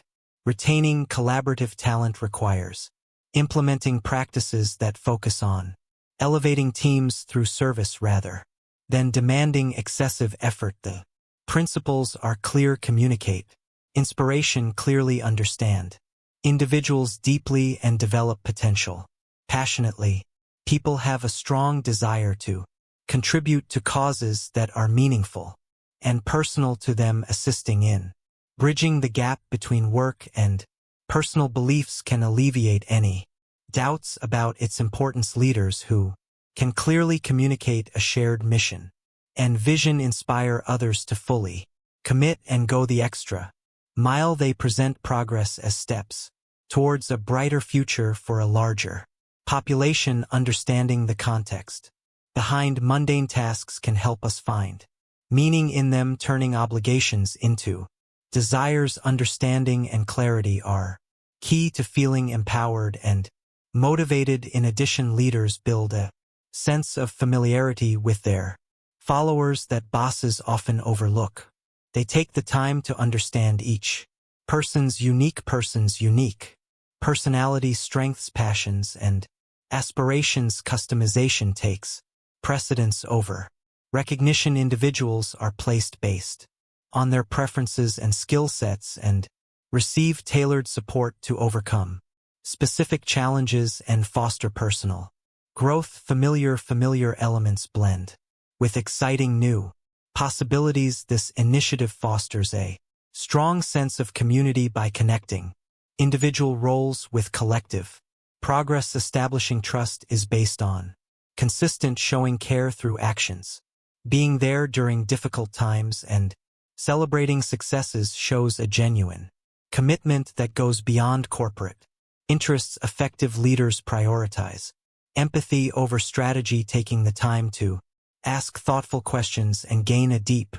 Retaining collaborative talent requires implementing practices that focus on elevating teams through service rather than demanding excessive effort. The principles are clear: communicate inspiration clearly, understand individuals deeply, and develop potential passionately. People have a strong desire to contribute to causes that are meaningful and personal to them. Assisting in bridging the gap between work and personal beliefs can alleviate any doubts about its importance. Leaders who can clearly communicate a shared mission and vision inspire others to fully commit and go the extra mile. They present progress as steps towards a brighter future for a larger population. Understanding the context behind mundane tasks can help us find meaning in them. Turning obligations into desires, understanding, and clarity are key to feeling empowered and motivated. In addition, leaders build a sense of familiarity with their followers that bosses often overlook. They take the time to understand each person's unique personality, strengths, passions, and aspirations customization takes precedence over recognition. Individuals are placed based on their preferences and skill sets and receive tailored support to overcome specific challenges and foster personal growth. Familiar elements blend with exciting new possibilities. This initiative fosters a strong sense of community by connecting individual roles with collective progress. Establishing trust is based on consistent showing care through actions. Being there during difficult times and celebrating successes shows a genuine commitment that goes beyond corporate interests. Effective leaders prioritize empathy over strategy, taking the time to ask thoughtful questions and gain a deep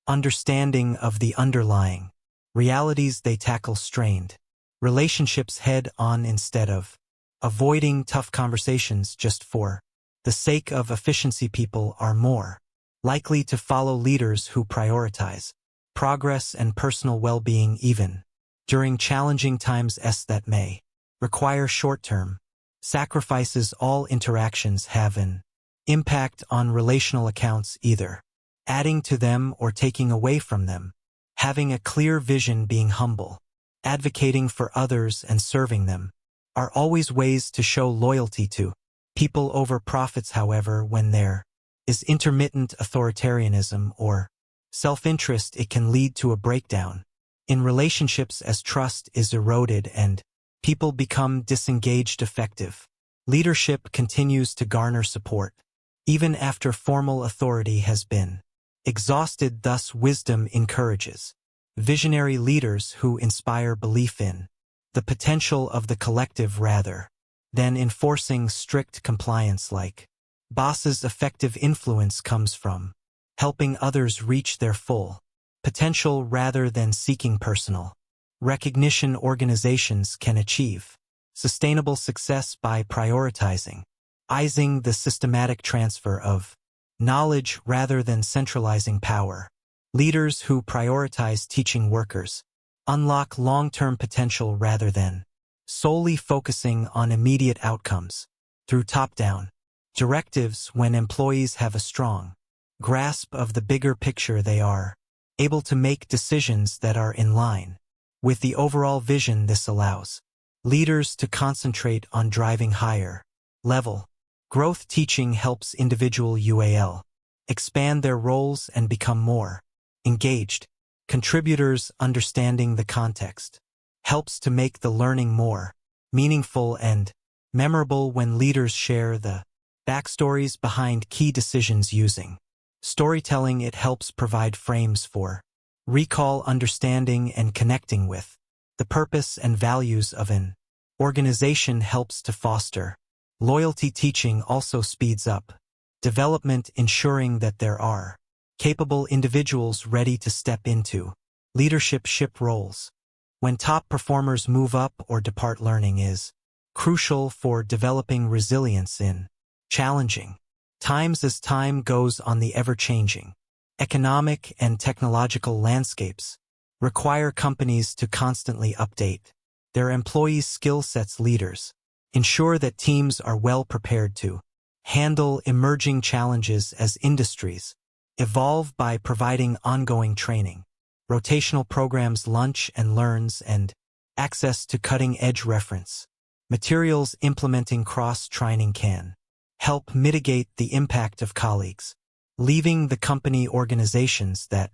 understanding of the underlying realities. They tackle strained relationships head-on instead of avoiding tough conversations just for the sake of efficiency. People are more likely to follow leaders who prioritize progress and personal well-being even during challenging times that may require short-term sacrifices. All interactions have an impact on relational accounts, either adding to them or taking away from them. Having a clear vision, being humble, advocating for others and serving them are always ways to show loyalty to people over profits. However, when there is intermittent authoritarianism or self-interest, it can lead to a breakdown in relationships as trust is eroded and people become disengaged. Effective leadership continues to garner support even after formal authority has been exhausted. Thus, wisdom encourages visionary leaders who inspire belief in the potential of the collective rather than enforcing strict compliance like bosses. Effective influence comes from helping others reach their full potential rather than seeking personal recognition. Organizations can achieve sustainable success by prioritizing the systematic transfer of knowledge rather than centralizing power. Leaders who prioritize teaching workers unlock long-term potential rather than solely focusing on immediate outcomes through top-down directives. When employees have a strong grasp of the bigger picture, they are able to make decisions that are in line with the overall vision. This allows leaders to concentrate on driving higher level growth. Teaching helps individual expand their roles and become more engaged contributors. Understanding the context helps to make the learning more meaningful and memorable. When leaders share the backstories behind key decisions using storytelling, it helps provide frames for recall, understanding, and connecting with the purpose and values of an organization helps to foster loyalty. Teaching also speeds up development, ensuring that there are capable individuals ready to step into leadership roles. When top performers move up or depart, learning is crucial for developing resilience in challenging times. As time goes on, the ever-changing economic and technological landscapes require companies to constantly update their employees' skill sets. Leaders ensure that teams are well prepared to handle emerging challenges as industries evolve by providing ongoing training, rotational programs, lunch and learns, and access to cutting-edge reference materials. Implementing cross-training can help mitigate the impact of colleagues leaving the company. Organizations that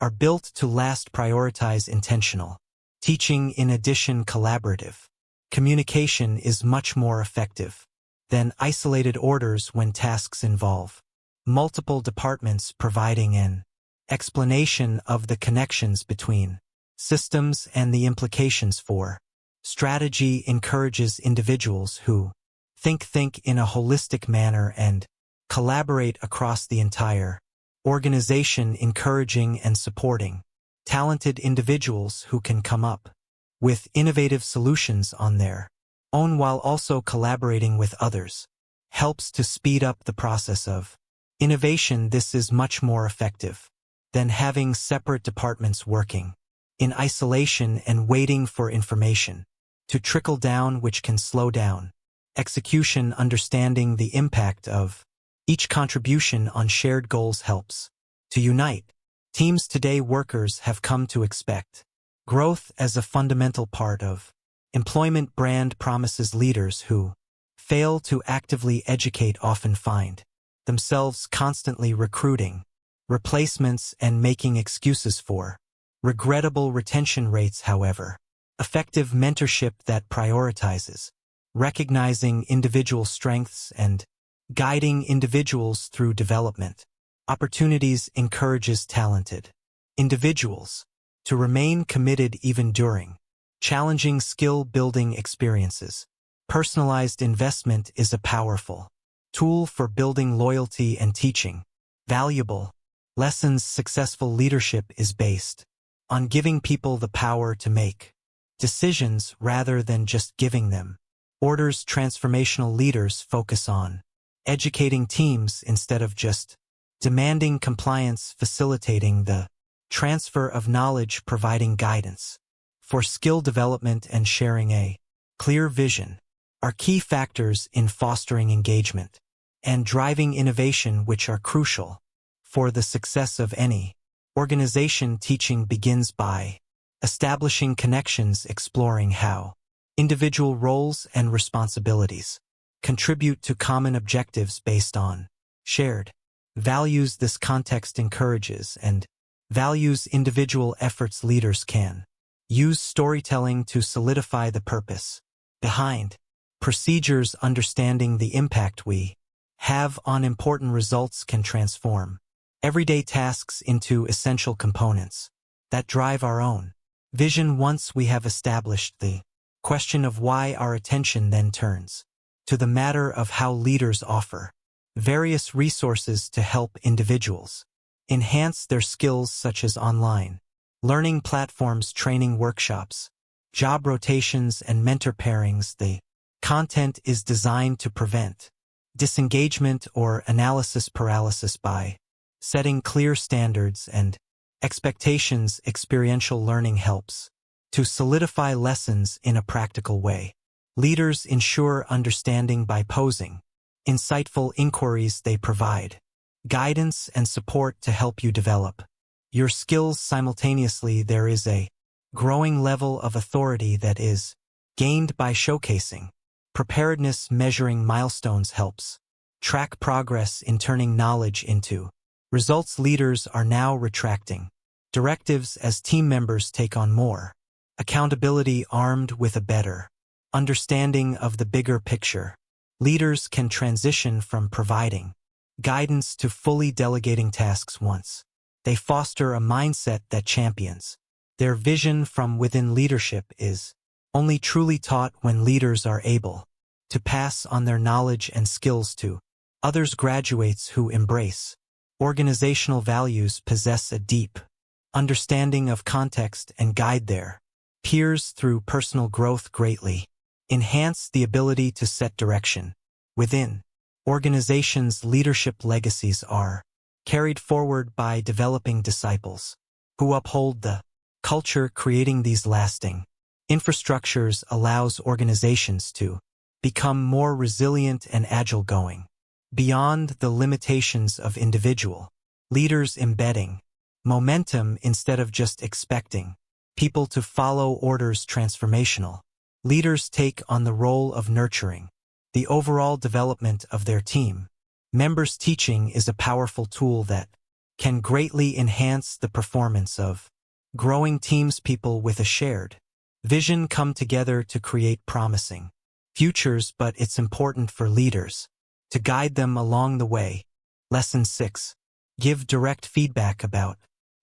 are built to last prioritize intentional teaching. In addition, collaborative communication is much more effective than isolated orders when tasks involve multiple departments. Providing an explanation of the connections between systems and the implications for strategy encourages individuals who think in a holistic manner and collaborate across the entire organization. Encouraging and supporting talented individuals who can come up with innovative solutions on their own while also collaborating with others helps to speed up the process of innovation. This is much more effective than having separate departments working in isolation and waiting for information to trickle down, which can slow down execution, understanding the impact of each contribution on shared goals helps to unite teams. Today, workers have come to expect growth as a fundamental part of employment. Brand promises leaders who fail to actively educate often find themselves constantly recruiting replacements and making excuses for regrettable retention rates. However, effective mentorship that prioritizes recognizing individual strengths and guiding individuals through development opportunities encourages talented individuals to remain committed even during challenging skill-building experiences. Personalized investment is a powerful tool for building loyalty and teaching valuable lessons. Successful leadership is based on giving people the power to make decisions rather than just giving them orders. Transformational leaders focus on educating teams instead of just demanding compliance, facilitating the transfer of knowledge, providing guidance for skill development, and sharing a clear vision are key factors in fostering engagement and driving innovation, which are crucial for the success of any organization. Teaching begins by establishing connections, exploring how individual roles and responsibilities contribute to common objectives based on shared values. This context encourages and values individual efforts. Leaders can use storytelling to solidify the purpose behind procedures. Understanding the impact we have on important results can transform everyday tasks into essential components that drive our own vision. Once we have established the question of why, our attention then turns to the matter of how. Leaders offer various resources to help individuals enhance their skills, such as online learning platforms, training workshops, job rotations, and mentor pairings. The content is designed to prevent disengagement or analysis paralysis by setting clear standards and expectations. Experiential learning helps to solidify lessons in a practical way. Leaders ensure understanding by posing insightful inquiries. They provide guidance and support to help you develop your skills. Simultaneously, there is a growing level of authority that is gained by showcasing preparedness. Measuring milestones helps track progress in turning knowledge into results. Leaders are now retracting directives as team members take on more accountability. Armed with a better understanding of the bigger picture, leaders can transition from providing guidance to fully delegating tasks. Once they foster a mindset that champions their vision from within. Leadership is only truly taught when leaders are able to pass on their knowledge and skills to others. Graduates who embrace organizational values possess a deep understanding of context and guide their peers through personal growth. Greatly enhance the ability to set direction within organizations. Leadership legacies are carried forward by developing disciples who uphold the culture. Creating these lasting infrastructures allows organizations to become more resilient and agile, going beyond the limitations of individual leaders. Embedding momentum instead of just expecting people to follow orders. Transformational leaders take on the role of nurturing the overall development of their team members. Teaching is a powerful tool that can greatly enhance the performance of growing teams. People with a shared vision come together to create promising futures, but it's important for leaders to guide them along the way. Lesson 6. Give direct feedback about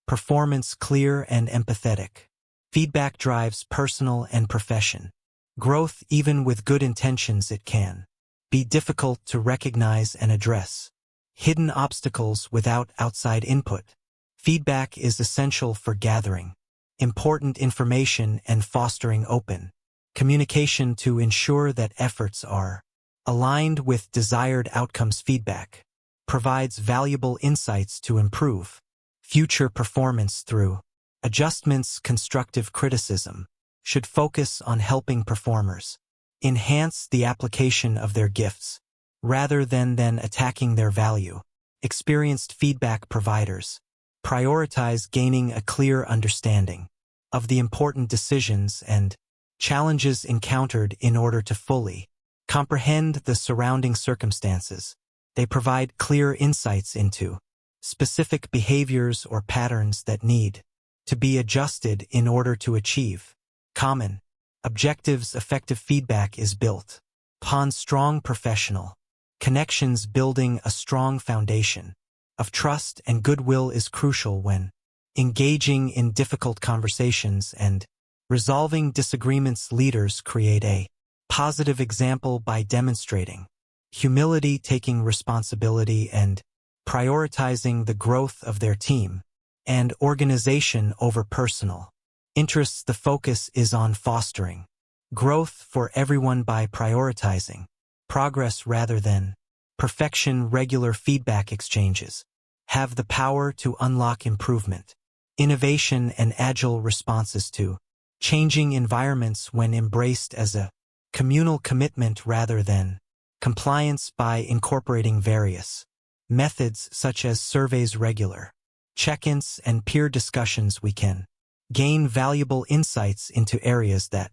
performance. Clear and empathetic feedback drives personal and profession growth. Even with good intentions, it can be difficult to recognize and address hidden obstacles without outside input. Feedback is essential for gathering important information and fostering open communication to ensure that efforts are aligned with desired outcomes. Feedback provides valuable insights to improve future performance through adjustments. Constructive criticism should focus on helping performers enhance the application of their gifts, rather than attacking their value. Experienced feedback providers prioritize gaining a clear understanding of the important decisions and challenges encountered in order to fully comprehend the surrounding circumstances. They provide clear insights into specific behaviors or patterns that need to be adjusted in order to achieve common objectives. Effective feedback is built upon strong professional connections. Building a strong foundation of trust and goodwill is crucial when engaging in difficult conversations and resolving disagreements. Leaders create a positive example by demonstrating humility, taking responsibility, and prioritizing the growth of their team and organization over personal interests. The focus is on fostering growth for everyone by prioritizing progress rather than perfection. Regular feedback exchanges have the power to unlock improvement, innovation, and agile responses to changing environments when embraced as a communal commitment rather than compliance. By incorporating various methods such as surveys, regular check-ins, and peer discussions, we can gain valuable insights into areas that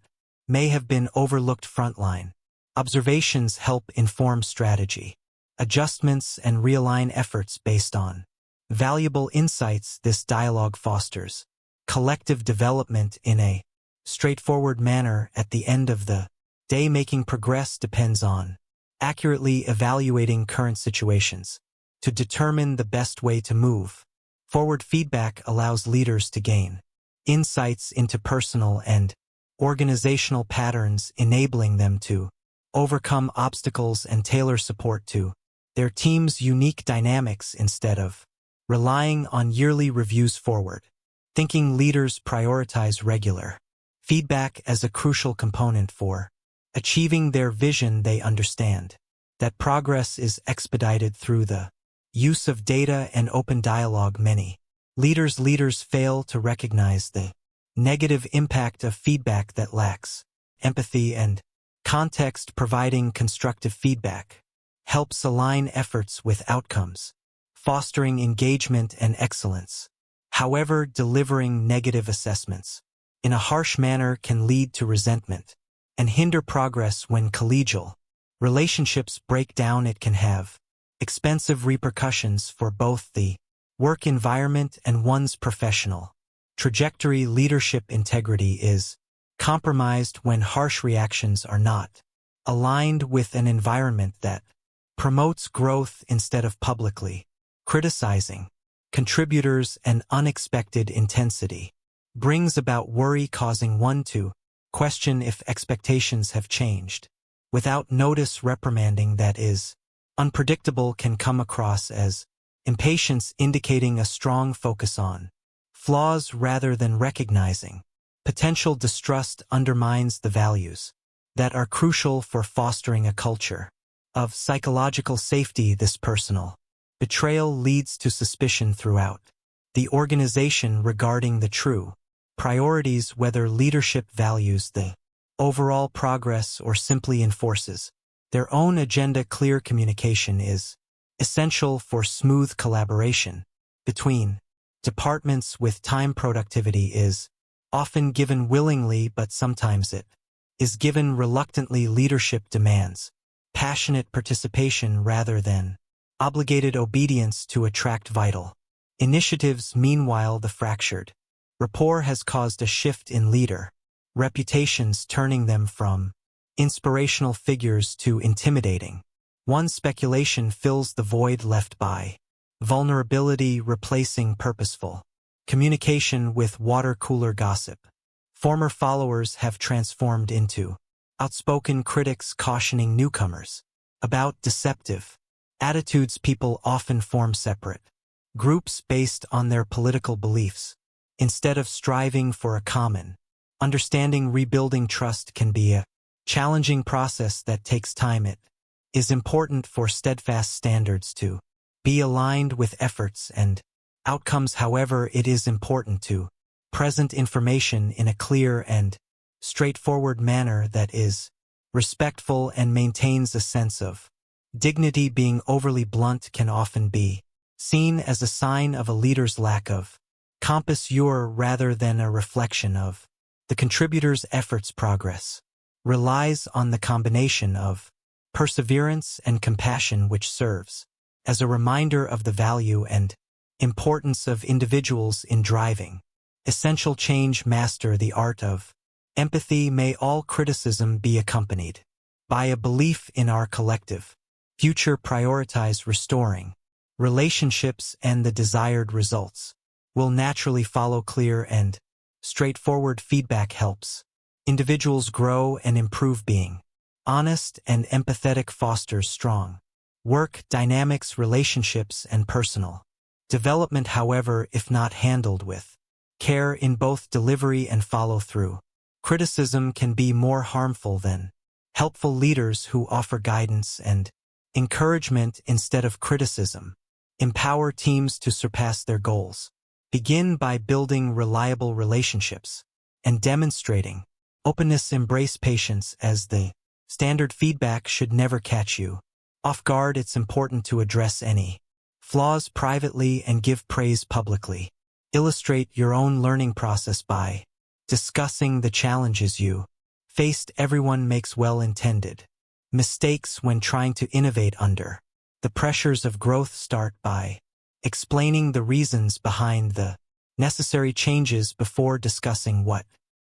may have been overlooked. Frontline observations help inform strategy adjustments and realign efforts based on valuable insights. This dialogue fosters collective development in a straightforward manner. At the end of the day, making progress depends on accurately evaluating current situations to determine the best way to move forward. Feedback allows leaders to gain insights into personal and organizational patterns, enabling them to overcome obstacles and tailor support to their team's unique dynamics instead of relying on yearly reviews. Forward thinking leaders prioritize regular feedback as a crucial component for achieving their vision. They understand that progress is expedited through the use of data and open dialogue. Many leaders fail to recognize the negative impact of feedback that lacks empathy and context. Providing constructive feedback helps align efforts with outcomes, fostering engagement and excellence. However, delivering negative assessments in a harsh manner can lead to resentment and hinder progress. When collegial relationships break down, it can have expensive repercussions for both the work environment and one's professional trajectory. Leadership integrity is compromised when harsh reactions are not aligned with an environment that promotes growth. Instead of publicly criticizing contributors, and unexpected intensity brings about worry, causing one to question if expectations have changed. Without notice, reprimanding that is unpredictable can come across as impatience, indicating a strong focus on flaws rather than recognizing potential. Distrust undermines the values that are crucial for fostering a culture of psychological safety. This personal betrayal leads to suspicion throughout the organization regarding the true priorities, whether leadership values the overall progress or simply enforces their own agenda. Clear communication is essential for smooth collaboration between departments. With time, productivity is often given willingly, but sometimes it is given reluctantly. Leadership demands passionate participation rather than obligated obedience to attract vital initiatives. Meanwhile, the fractured rapport has caused a shift in leader reputations, turning them from inspirational figures to intimidating. One speculation fills the void left by vulnerability, replacing purposeful communication with water cooler gossip. Former followers have transformed into outspoken critics, cautioning newcomers about deceptive attitudes. People often form separate groups based on their political beliefs, instead of striving for a common understanding. Rebuilding trust can be a challenging process that takes time. It is important for steadfast standards to be aligned with efforts and outcomes. However, it is important to present information in a clear and straightforward manner that is respectful, and maintains a sense of dignity. Being overly blunt can often be seen as a sign of a leader's lack of compass rather than a reflection of the contributor's efforts. Progress relies on the combination of perseverance and compassion, which serves as a reminder of the value and importance of individuals in driving essential change. Master the art of empathy. May all criticism be accompanied by a belief in our collective future. Prioritize restoring relationships, and the desired results will naturally follow. Clear and straightforward feedback helps individuals grow and improve. Being honest and empathetic fosters strong work dynamics, relationships, and personal development. However, if not handled with care in both delivery and follow-through, criticism can be more harmful than helpful. Leaders who offer guidance and encouragement instead of criticism empower teams to surpass their goals. Begin by building reliable relationships and demonstrating openness. Embrace patience as the standard. Feedback should never catch you off guard. It's important to address any flaws privately and give praise publicly. Illustrate your own learning process by discussing the challenges you faced. Everyone makes well-intended mistakes when trying to innovate under the pressures of growth. Start by explaining the reasons behind the necessary changes before discussing what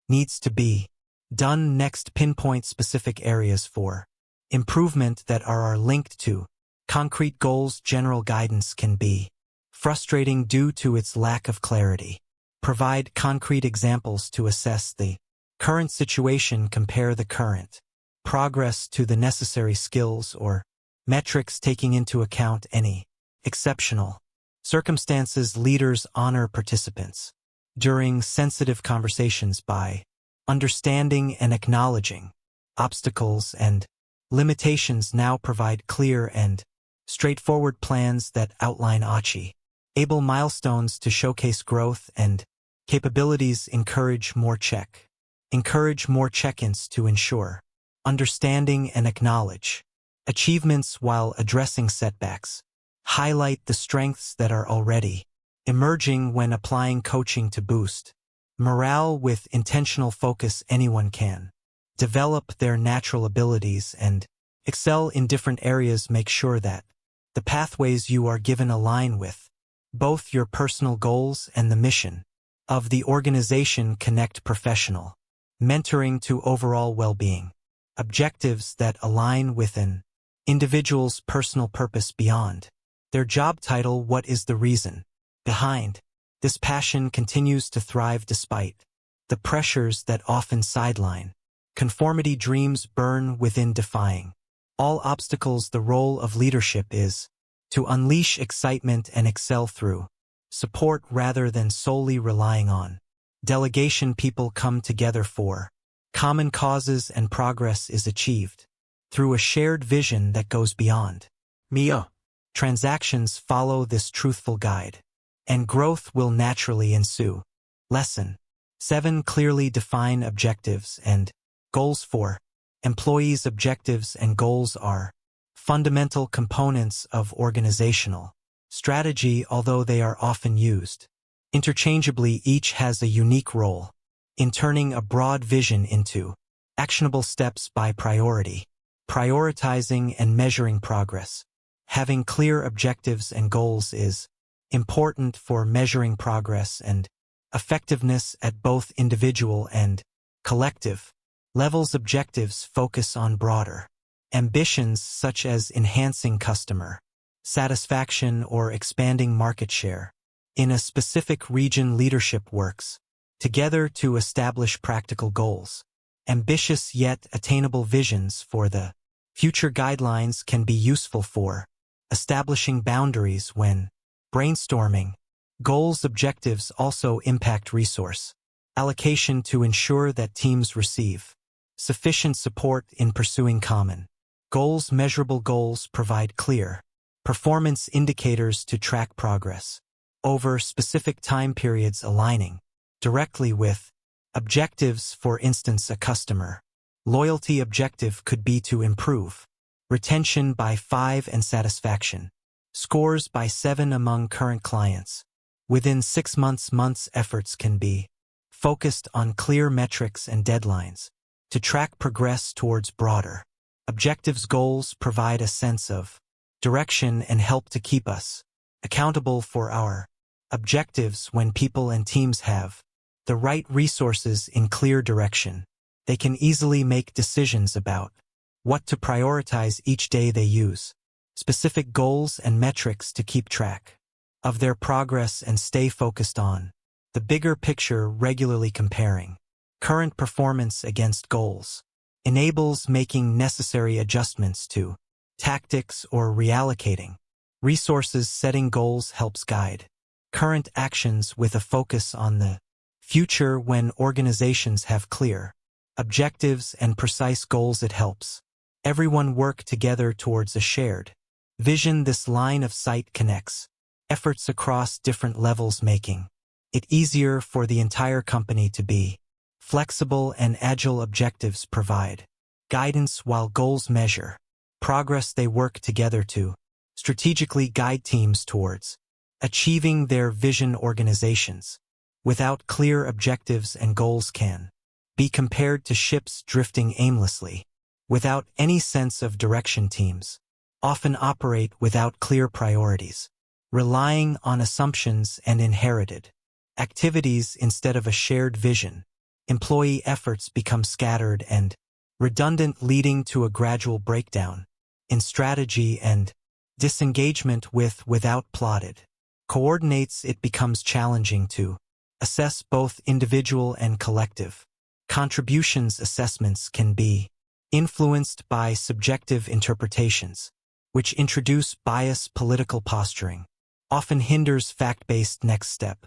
needs to be done next. Pinpoint specific areas for improvement that are linked to concrete goals. General guidance can be frustrating due to its lack of clarity. Provide concrete examples to assess the current situation. Compare the current progress to the necessary skills or metrics, taking into account any exceptional circumstances. Leaders honor participants during sensitive conversations by understanding and acknowledging obstacles and limitations. Now provide clear and straightforward plans that outline able milestones to showcase growth and capabilities. Encourage more check-ins to ensure understanding and acknowledge achievements while addressing setbacks. Highlight the strengths that are already emerging when applying coaching to boost morale. With intentional focus, anyone can develop their natural abilities and excel in different areas. Make sure that the pathways you are given align with both your personal goals and the mission of the organization. Connect professional mentoring to overall well-being objectives that align with an individual's personal purpose beyond their job title. What is the reason behind this passion continues to thrive despite the pressures that often sideline conformity? Dreams burn within defying all obstacles. The role of leadership is to unleash excitement and excel through support rather than solely relying on delegation. People come together for common causes, and progress is achieved through a shared vision that goes beyond Mia. Transactions follow this truthful guide, and growth will naturally ensue. Lesson 7. Clearly define objectives and goals for employees. Objectives and goals are fundamental components of organizational strategy. Although they are often used interchangeably, each has a unique role in turning a broad vision into actionable steps. By prioritizing and measuring progress. Having clear objectives and goals is important for measuring progress and effectiveness at both individual and collective levels. Objectives focus on broader ambitions such as enhancing customer satisfaction or expanding market share in a specific region. Leadership works together to establish practical goals. Ambitious yet attainable visions for the future. Guidelines can be useful for establishing boundaries when brainstorming goals. Objectives also impact resource allocation to ensure that teams receive sufficient support in pursuing common goals. Measurable goals provide clear performance indicators to track progress over specific time periods, aligning directly with objectives. For instance, a customer Loyalty objective could be to improve retention by 5 and satisfaction scores by 7 among current clients. Within 6 months efforts can be focused on clear metrics and deadlines to track progress towards broader objectives. Goals provide a sense of direction and help to keep us accountable for our objectives. When people and teams have the right resources in clear direction, they can easily make decisions about what to prioritize each day. They use specific goals and metrics to keep track of their progress and stay focused on the bigger picture. Regularly comparing current performance against goals enables making necessary adjustments to tactics or reallocating resources. Setting goals helps guide current actions with a focus on the future. When organizations have clear objectives and precise goals, it helps everyone work together towards a shared vision. This line of sight connects efforts across different levels, making it easier for the entire company to be flexible and agile. Objectives provide guidance while goals measure progress. They work together to strategically guide teams towards achieving their vision. Organizations without clear objectives and goals can be compared to ships drifting aimlessly without any sense of direction. Teams often operate without clear priorities, relying on assumptions and inherited activities instead of a shared vision. Employee efforts become scattered and redundant, leading to a gradual breakdown in strategy and disengagement without plotted coordinates. It becomes challenging to assess both individual and collective contributions. Assessments can be influenced by subjective interpretations, which introduce bias. Political posturing often hinders fact-based next step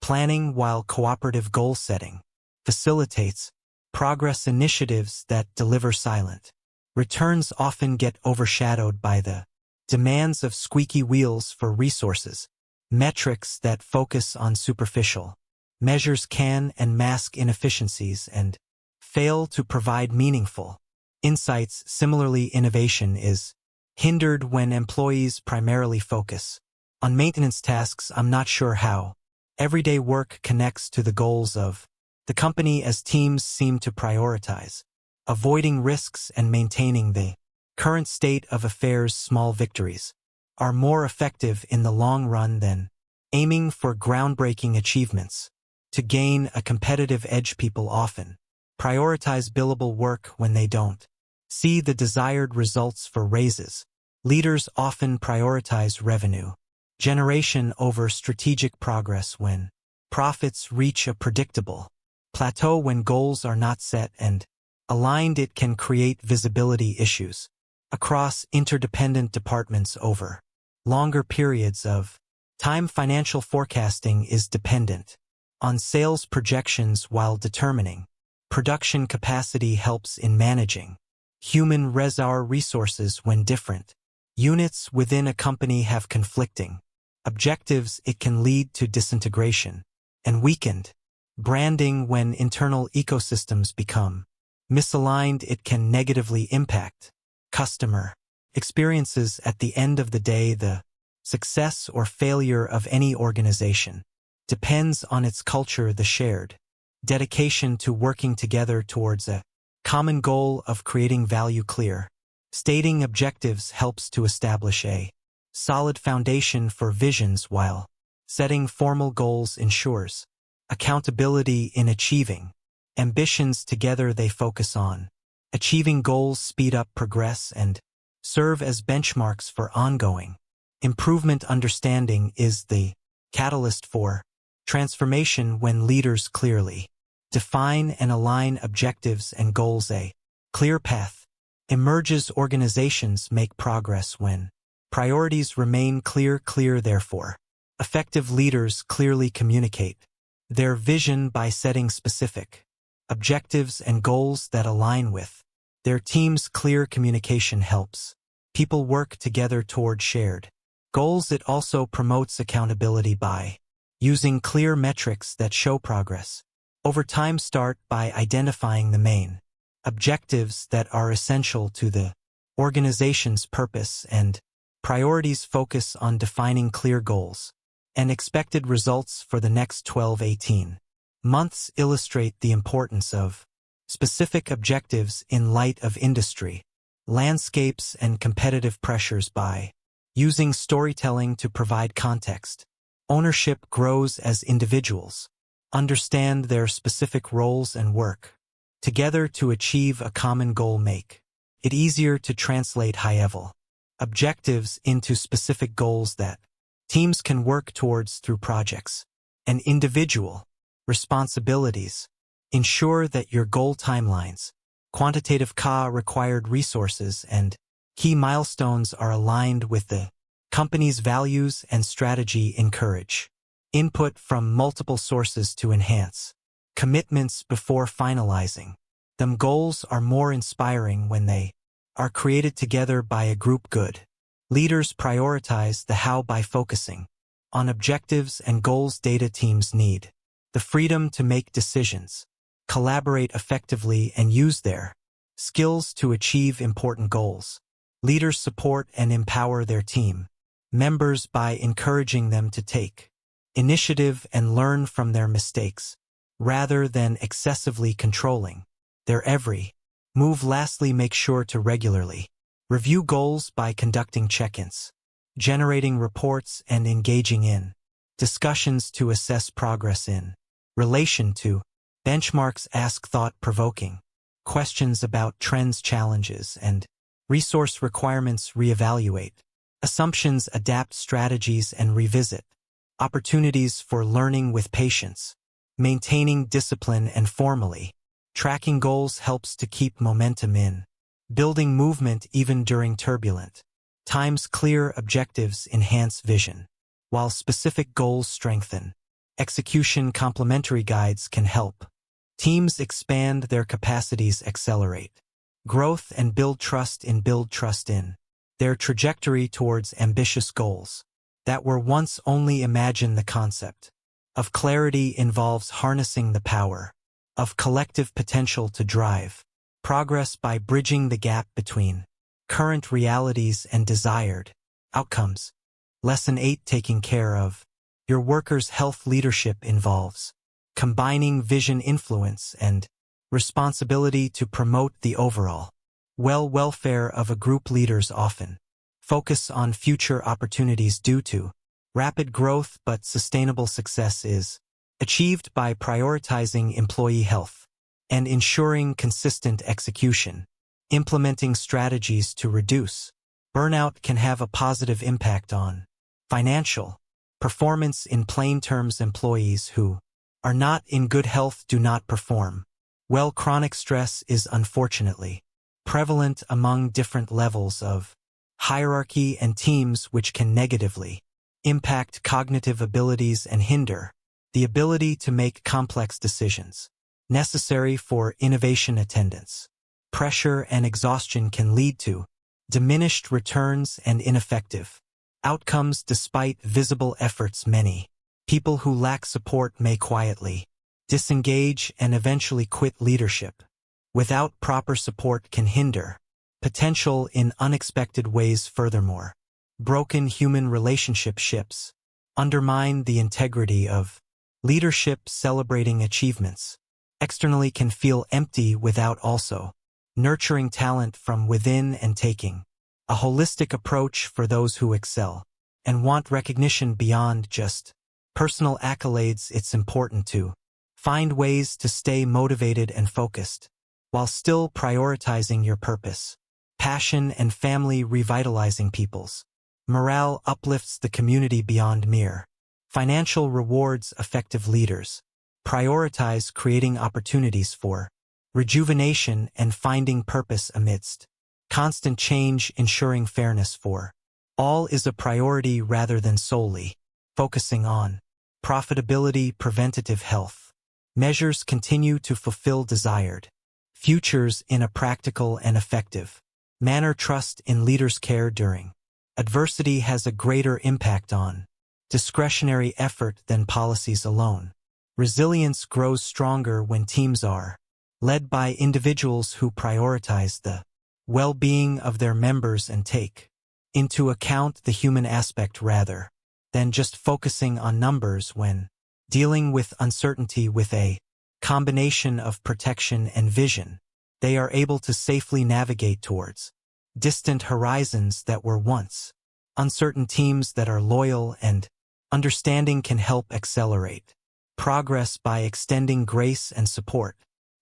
planning, while cooperative goal setting facilitates progress. Initiatives that deliver silent returns often get overshadowed by the demands of squeaky wheels for resources. Metrics that focus on superficial measures can and mask inefficiencies and fail to provide meaningful insights. Similarly, innovation is hindered when employees primarily focus on maintenance tasks. I'm not sure how everyday work connects to the goals of the company, as teams seem to prioritize avoiding risks and maintaining the current state of affairs. Small victories are more effective in the long run than aiming for groundbreaking achievements to gain a competitive edge. People often prioritize billable work when they don't see the desired results for raises. Leaders often prioritize revenue generation over strategic progress when profits reach a predictable plateau. When goals are not set and aligned, it can create visibility issues across interdependent departments over longer periods of time. Financial forecasting is dependent on sales projections, while determining production capacity helps in managing human resources. When different units within a company have conflicting objectives, it can lead to disintegration and weakened branding. When internal ecosystems become misaligned, it can negatively impact customer experiences. At the end of the day, the success or failure of any organization depends on its culture, the shared dedication to working together towards a common goal of creating value. Clear stating objectives helps to establish a solid foundation for visions, while setting formal goals ensures accountability in achieving ambitions. Together they focus on achieving goals, speed up progress, and serve as benchmarks for ongoing improvement. Understanding is the catalyst for transformation. When leaders clearly define and align objectives and goals, a clear path emerges. Organizations make progress when priorities remain clear. Therefore, effective leaders clearly communicate their vision by setting specific objectives and goals that align with their team's. Clear communication helps people work together toward shared goals. It also promotes accountability by using clear metrics that show progress over time. Start by identifying the main objectives that are essential to the organization's purpose, and priorities focus on defining clear goals and expected results for the next 12-18 months. Illustrate the importance of specific objectives in light of industry landscapes and competitive pressures by using storytelling to provide context. Ownership grows as individuals understand their specific roles and work together to achieve a common goal. Make it easier to translate high-level objectives into specific goals that teams can work towards through projects and individual responsibilities. Ensure that your goal timelines, quantitative required resources, and key milestones are aligned with the company's values and strategy. Encourage input from multiple sources to enhance commitments before finalizing them. Goals are more inspiring when they are created together by a group. Good leaders prioritize the how by focusing on objectives and goals. Data teams need the freedom to make decisions, collaborate effectively, and use their skills to achieve important goals. Leaders support and empower their team members by encouraging them to take initiative and learn from their mistakes, rather than excessively controlling their every move. Lastly, make sure to regularly review goals by conducting check-ins, generating reports, and engaging in discussions to assess progress in relation to benchmarks. Ask thought-provoking questions about trends, challenges, and resource requirements. Reevaluate assumptions, adapt strategies, and revisit opportunities for learning with patience. Maintaining discipline and formally tracking goals helps to keep momentum in building movement even during turbulent times. Clear objectives enhance vision, while specific goals strengthen execution. Complementary guides can help teams expand their capacities, accelerate growth, and build trust in their trajectory towards ambitious goals that were once only imagined. The concept of clarity involves harnessing the power of collective potential to drive progress by bridging the gap between current realities and desired outcomes. Lesson 8: Taking care of your workers' health. Leadership involves combining vision, influence, and responsibility to promote the overall welfare of a group. Leaders often focus on future opportunities due to rapid growth, but sustainable success is achieved by prioritizing employee health and ensuring consistent execution. Implementing strategies to reduce burnout can have a positive impact on financial performance. In plain terms, employees who are not in good health do not perform well. Chronic stress is unfortunately prevalent among different levels of hierarchy and teams, which can negatively impact cognitive abilities and hinder the ability to make complex decisions necessary for innovation. Attendance pressure and exhaustion can lead to diminished returns and ineffective outcomes despite visible efforts. Many people who lack support may quietly disengage and eventually quit. Leadership without proper support can hinder potential in unexpected ways. Furthermore, broken human relationships undermine the integrity of leadership. Celebrating achievements externally can feel empty without also nurturing talent from within and taking a holistic approach for those who excel and want recognition beyond just personal accolades. It's important to find ways to stay motivated and focused while still prioritizing your purpose, passion, and family. Revitalizing people's morale uplifts the community beyond mere financial rewards. Effective leaders prioritize creating opportunities for rejuvenation and finding purpose amidst constant change. Ensuring fairness for all is a priority rather than solely focusing on profitability. Preventative health measures continue to fulfill desired futures in a practical and effective manner. Trust in leaders' care during adversity has a greater impact on discretionary effort than policies alone. Resilience grows stronger when teams are led by individuals who prioritize the well-being of their members and take into account the human aspect rather than just focusing on numbers when dealing with uncertainty. With a combination of protection and vision, they are able to safely navigate towards distant horizons that were once uncertain. Teams that are loyal and understanding can help accelerate progress by extending grace and support,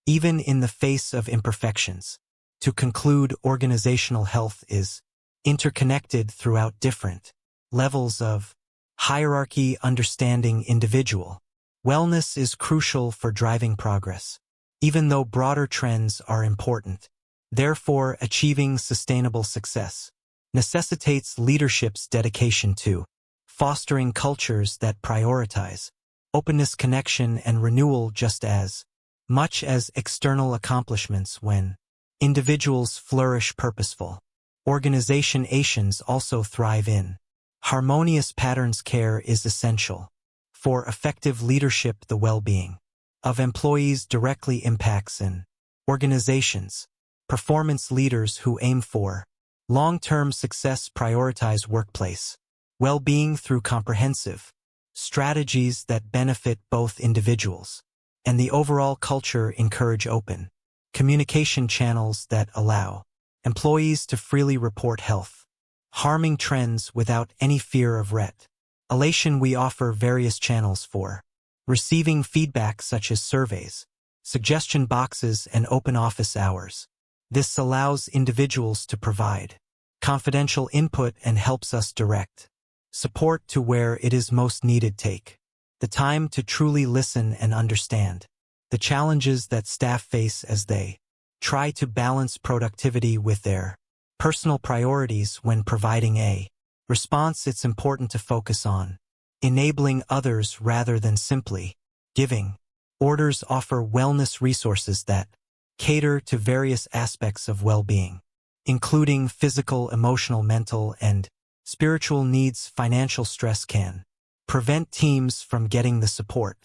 even in the face of imperfections. To conclude, organizational health is interconnected throughout different levels of hierarchy. Understanding individual wellness is crucial for driving progress, even though broader trends are important. Therefore, achieving sustainable success necessitates leadership's dedication to fostering cultures that prioritize openness, connection, and renewal just as much as external accomplishments. When individuals flourish, purposeful organizations also thrive in harmonious patterns. Care is essential for effective leadership. The well-being of employees directly impacts an organization's performance. Leaders who aim for long-term success prioritize workplace well-being through comprehensive strategies that benefit both individuals and the overall culture. Encourage open communication channels that allow employees to freely report health harming trends without any fear of retaliation. We offer various channels for receiving feedback, such as surveys, suggestion boxes, and open office hours. This allows individuals to provide confidential input and helps us direct support to where it is most needed. Take the time to truly listen and understand the challenges that staff face as they try to balance productivity with their personal priorities. When providing a response, it's important to focus on enabling others rather than simply giving orders. Offer wellness resources that cater to various aspects of well-being, including physical, emotional, mental, and spiritual needs. Financial stress can prevent teams from getting the support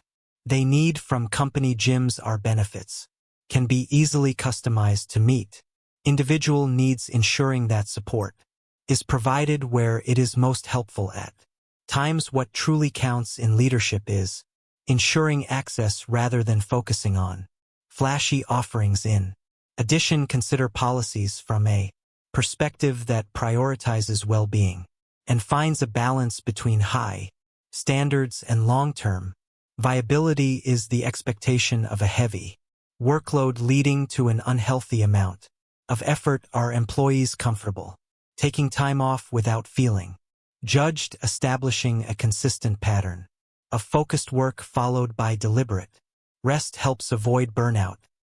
they need from company gyms. Our benefits can be easily customized to meet individual needs, ensuring that support is provided where it is most helpful at times. What truly counts in leadership is ensuring access rather than focusing on flashy offerings. In addition, consider policies from a perspective that prioritizes well-being and finds a balance between high standards and long-term viability. Is the expectation of a heavy workload leading to an unhealthy amount of effort? Are employees comfortable taking time off without feeling judged? Establishing a consistent pattern of focused work followed by deliberate rest helps avoid burnout.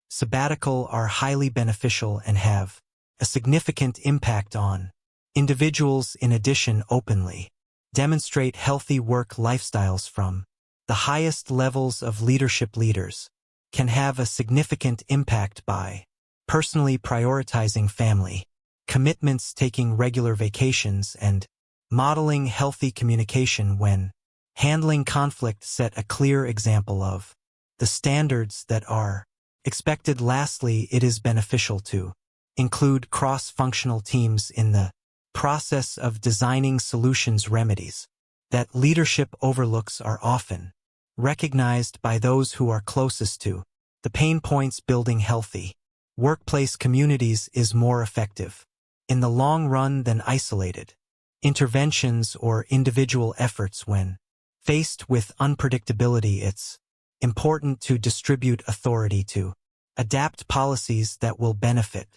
Sabbatical are highly beneficial and have a significant impact on individuals. In addition, openly demonstrate healthy work lifestyles from the highest levels of leadership. Leaders can have a significant impact by personally prioritizing family commitments, taking regular vacations, and modeling healthy communication. When handling conflict, set a clear example of the standards that are expected. Lastly, it is beneficial to include cross-functional teams in the process of designing solutions. Remedies that leadership overlooks are often recognized by those who are closest to the pain points. Building healthy workplace communities is more effective in the long run than isolated interventions or individual efforts. When faced with unpredictability, it's important to distribute authority to adapt policies that will benefit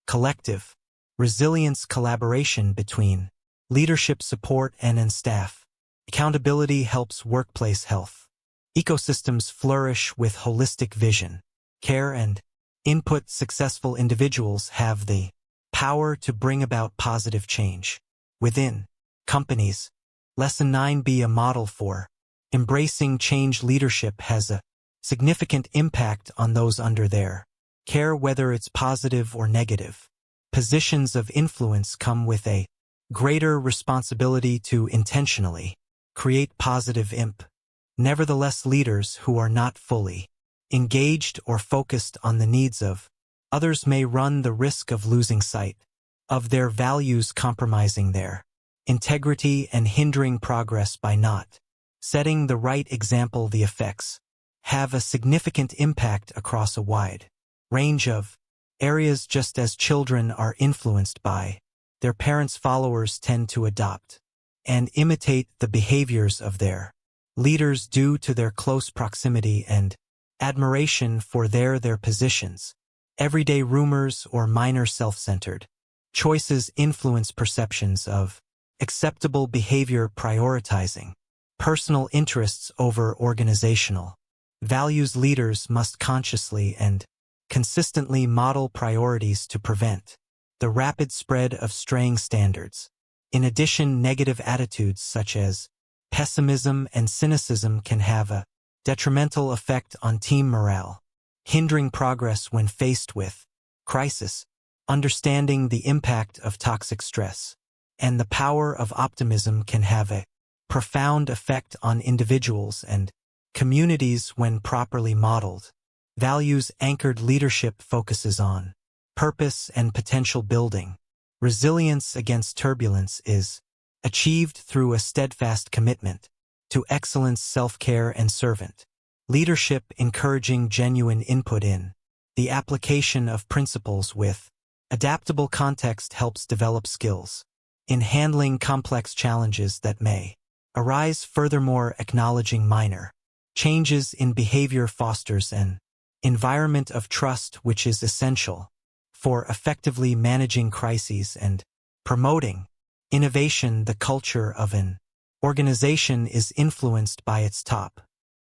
collective resilience. Collaboration between leadership, support, and staff accountability helps workplace health ecosystems flourish. With holistic vision, care, and input, successful individuals have the power to bring about positive change within companies. Lesson 9: be a model for embracing change. Leadership has a significant impact on those under their care, whether it's positive or negative. Positions of influence come with a greater responsibility to intentionally create positive impact. Nevertheless, leaders who are not fully engaged or focused on the needs of others may run the risk of losing sight of their values, compromising their integrity and hindering progress by not setting the right example. The effects have a significant impact across a wide range of areas. Just as children are influenced by their parents, followers tend to adopt and imitate the behaviors of their leaders due to their close proximity and admiration for their positions. Everyday rumors or minor self-centered choices influence perceptions of acceptable behavior, prioritizing personal interests over organizational values. Leaders must consciously and consistently model priorities to prevent the rapid spread of straying standards. In addition, negative attitudes such as pessimism and cynicism can have a detrimental effect on team morale, hindering progress when faced with crisis. Understanding the impact of toxic stress and the power of optimism can have a profound effect on individuals and communities when properly modeled. Values-anchored leadership focuses on purpose and potential building. Resilience against turbulence is achieved through a steadfast commitment to excellence, self-care, and servant leadership, encouraging genuine input in the application of principles with adaptable context helps develop skills in handling complex challenges that may arise. Furthermore, acknowledging minor changes in behavior fosters an environment of trust, which is essential for effectively managing crises and promoting innovation. The culture of an organization is influenced by its top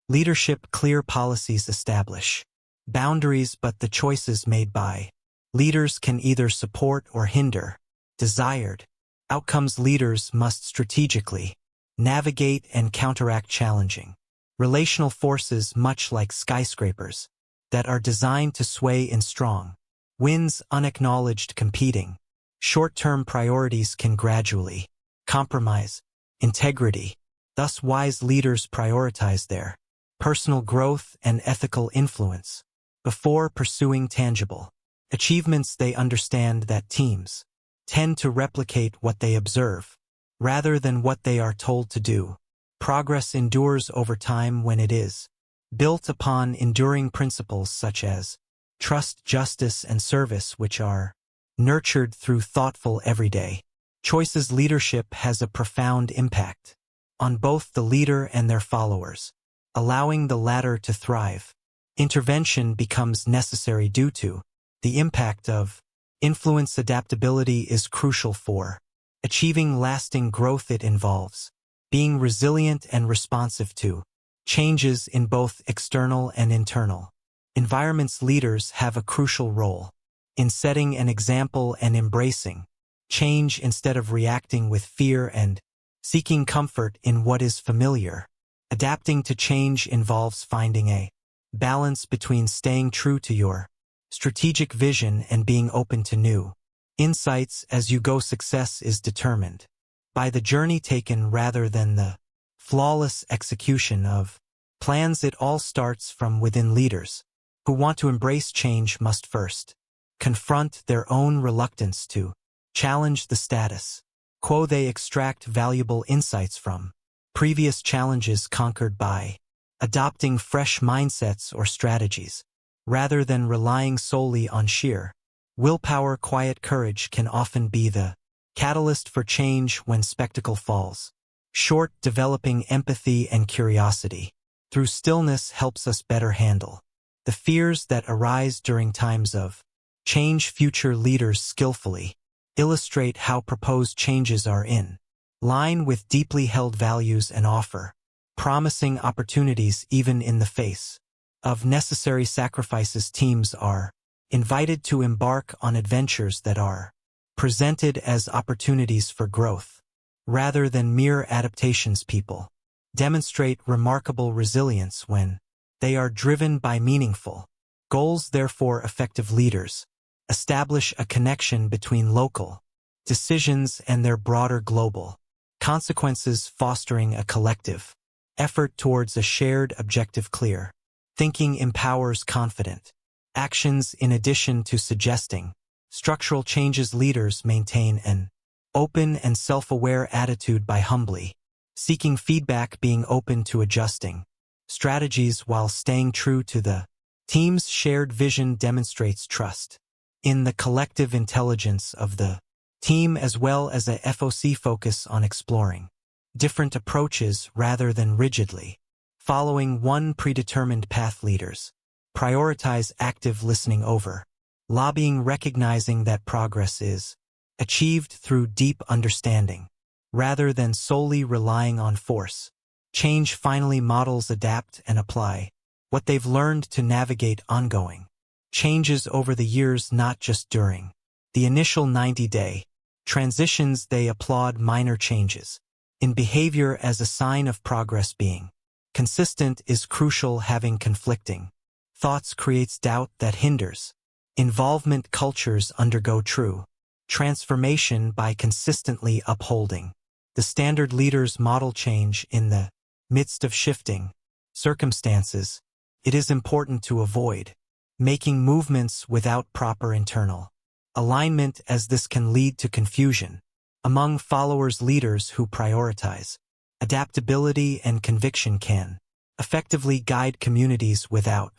leadership. Clear policies establish boundaries, but the choices made by leaders can either support or hinder desired outcomes. Leaders must strategically navigate and counteract challenging relational forces, much like skyscrapers that are designed to sway in strong winds. Unacknowledged competing short-term priorities can gradually compromise integrity. Thus, wise leaders prioritize their personal growth and ethical influence before pursuing tangible achievements. They understand that teams tend to replicate what they observe rather than what they are told to do. Progress endures over time when it is built upon enduring principles such as trust, justice, and service, which are nurtured through thoughtful everyday choices. Leadership has a profound impact on both the leader and their followers, allowing the latter to thrive. Intervention becomes necessary due to the impact of influence. Adaptability is crucial for achieving lasting growth. It involves being resilient and responsive to changes in both external and internal environments. Leaders have a crucial role in setting an example and embracing change instead of reacting with fear and seeking comfort in what is familiar. Adapting to change involves finding a balance between staying true to your strategic vision and being open to new insights as you go. Success is determined by the journey taken rather than the flawless execution of plans. It all starts from within. Leaders who want to embrace change must first confront their own reluctance to challenge the status quo. They extract valuable insights from previous challenges conquered by adopting fresh mindsets or strategies rather than relying solely on sheer willpower. Quiet courage can often be the catalyst for change when spectacle falls short. Developing empathy and curiosity through stillness helps us better handle the fears that arise during times of change. Future leaders skillfully illustrate how proposed changes are in line with deeply held values and offer promising opportunities even in the face of necessary sacrifices. Teams are invited to embark on adventures that are presented as opportunities for growth rather than mere adaptations. People demonstrate remarkable resilience when they are driven by meaningful goals. Therefore, effective leaders establish a connection between local decisions and their broader global consequences, fostering a collective effort towards a shared objective. Clear Thinking empowers confident actions in addition to suggesting. Structural changes leaders maintain an open and self-aware attitude by humbly seeking feedback, being open to adjusting strategies while staying true to the team's shared vision demonstrates trust in the collective intelligence of the team, as well as a FOC focus on exploring different approaches rather than rigidly following one predetermined path. Leaders prioritize active listening over lobbying, recognizing that progress is achieved through deep understanding rather than solely relying on force. Change finally models adapt and apply what they've learned to navigate ongoing changes over the years, not just during the initial 90-day transitions. They applaud minor changes in behavior as a sign of progress. Being consistent is crucial. Having conflicting thoughts creates doubt that hinders involvement. Cultures undergo true transformation by consistently upholding the standard. Leaders model change in the midst of shifting circumstances. It is important to avoid making movements without proper internal alignment, as this can lead to confusion among followers. Leaders who prioritize adaptability and conviction can effectively guide communities without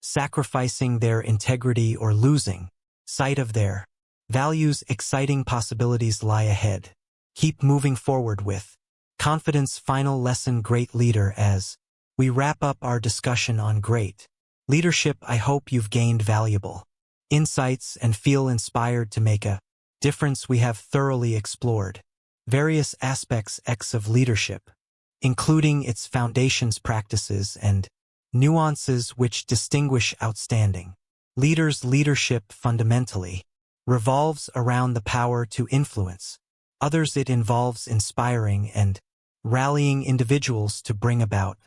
sacrificing their integrity or losing sight of their values. Exciting possibilities lie ahead. Keep moving forward with confidence. Final lesson: great leader. As we wrap up our discussion on great leadership, I hope you've gained valuable insights and feel inspired to make a difference. We have thoroughly explored various aspects of leadership, including its foundations, practices, and nuances which distinguish outstanding leaders. Leadership fundamentally revolves around the power to influence others. It involves inspiring and rallying individuals to bring about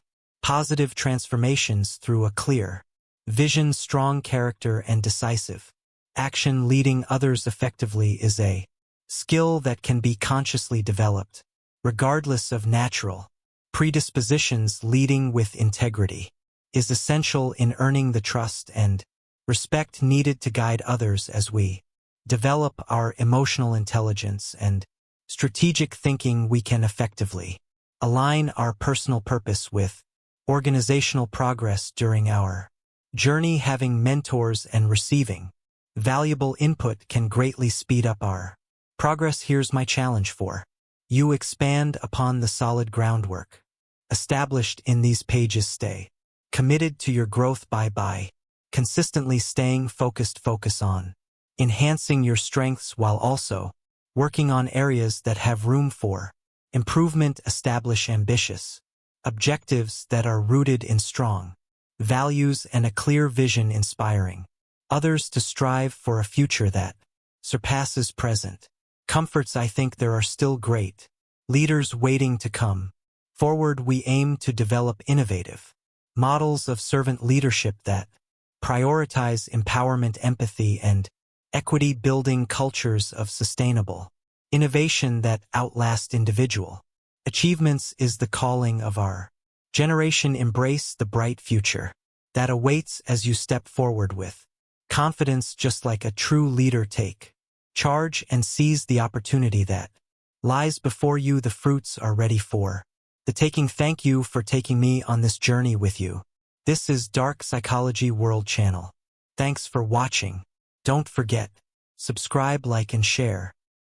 positive transformations through a clear vision, strong character, and decisive action. Leading others effectively is a skill that can be consciously developed, regardless of natural predispositions. Leading with integrity is essential in earning the trust and respect needed to guide others. As we develop our emotional intelligence and strategic thinking, we can effectively align our personal purpose with organizational progress during our journey. Having mentors and receiving valuable input can greatly speed up our progress. Here's my challenge for you: expand upon the solid groundwork established in these pages. Stay committed to your growth by consistently staying focused. Focus on enhancing your strengths while also working on areas that have room for improvement. Establish ambitious objectives that are rooted in strong values and a clear vision, inspiring others to strive for a future that surpasses present comforts. I think there are still great leaders waiting to come forward. We aim to develop innovative models of servant leadership that prioritize empowerment, empathy, and equity, building cultures of sustainable innovation that outlast individual achievements. Is the calling of our generation. Embrace the bright future that awaits as you step forward with confidence. Just like a true leader, take charge and seize the opportunity that lies before you. The fruits are ready for the taking. Thank you for taking me on this journey with you. This is Dark Psychology World Channel. Thanks for watching. Don't forget, subscribe, like, and share.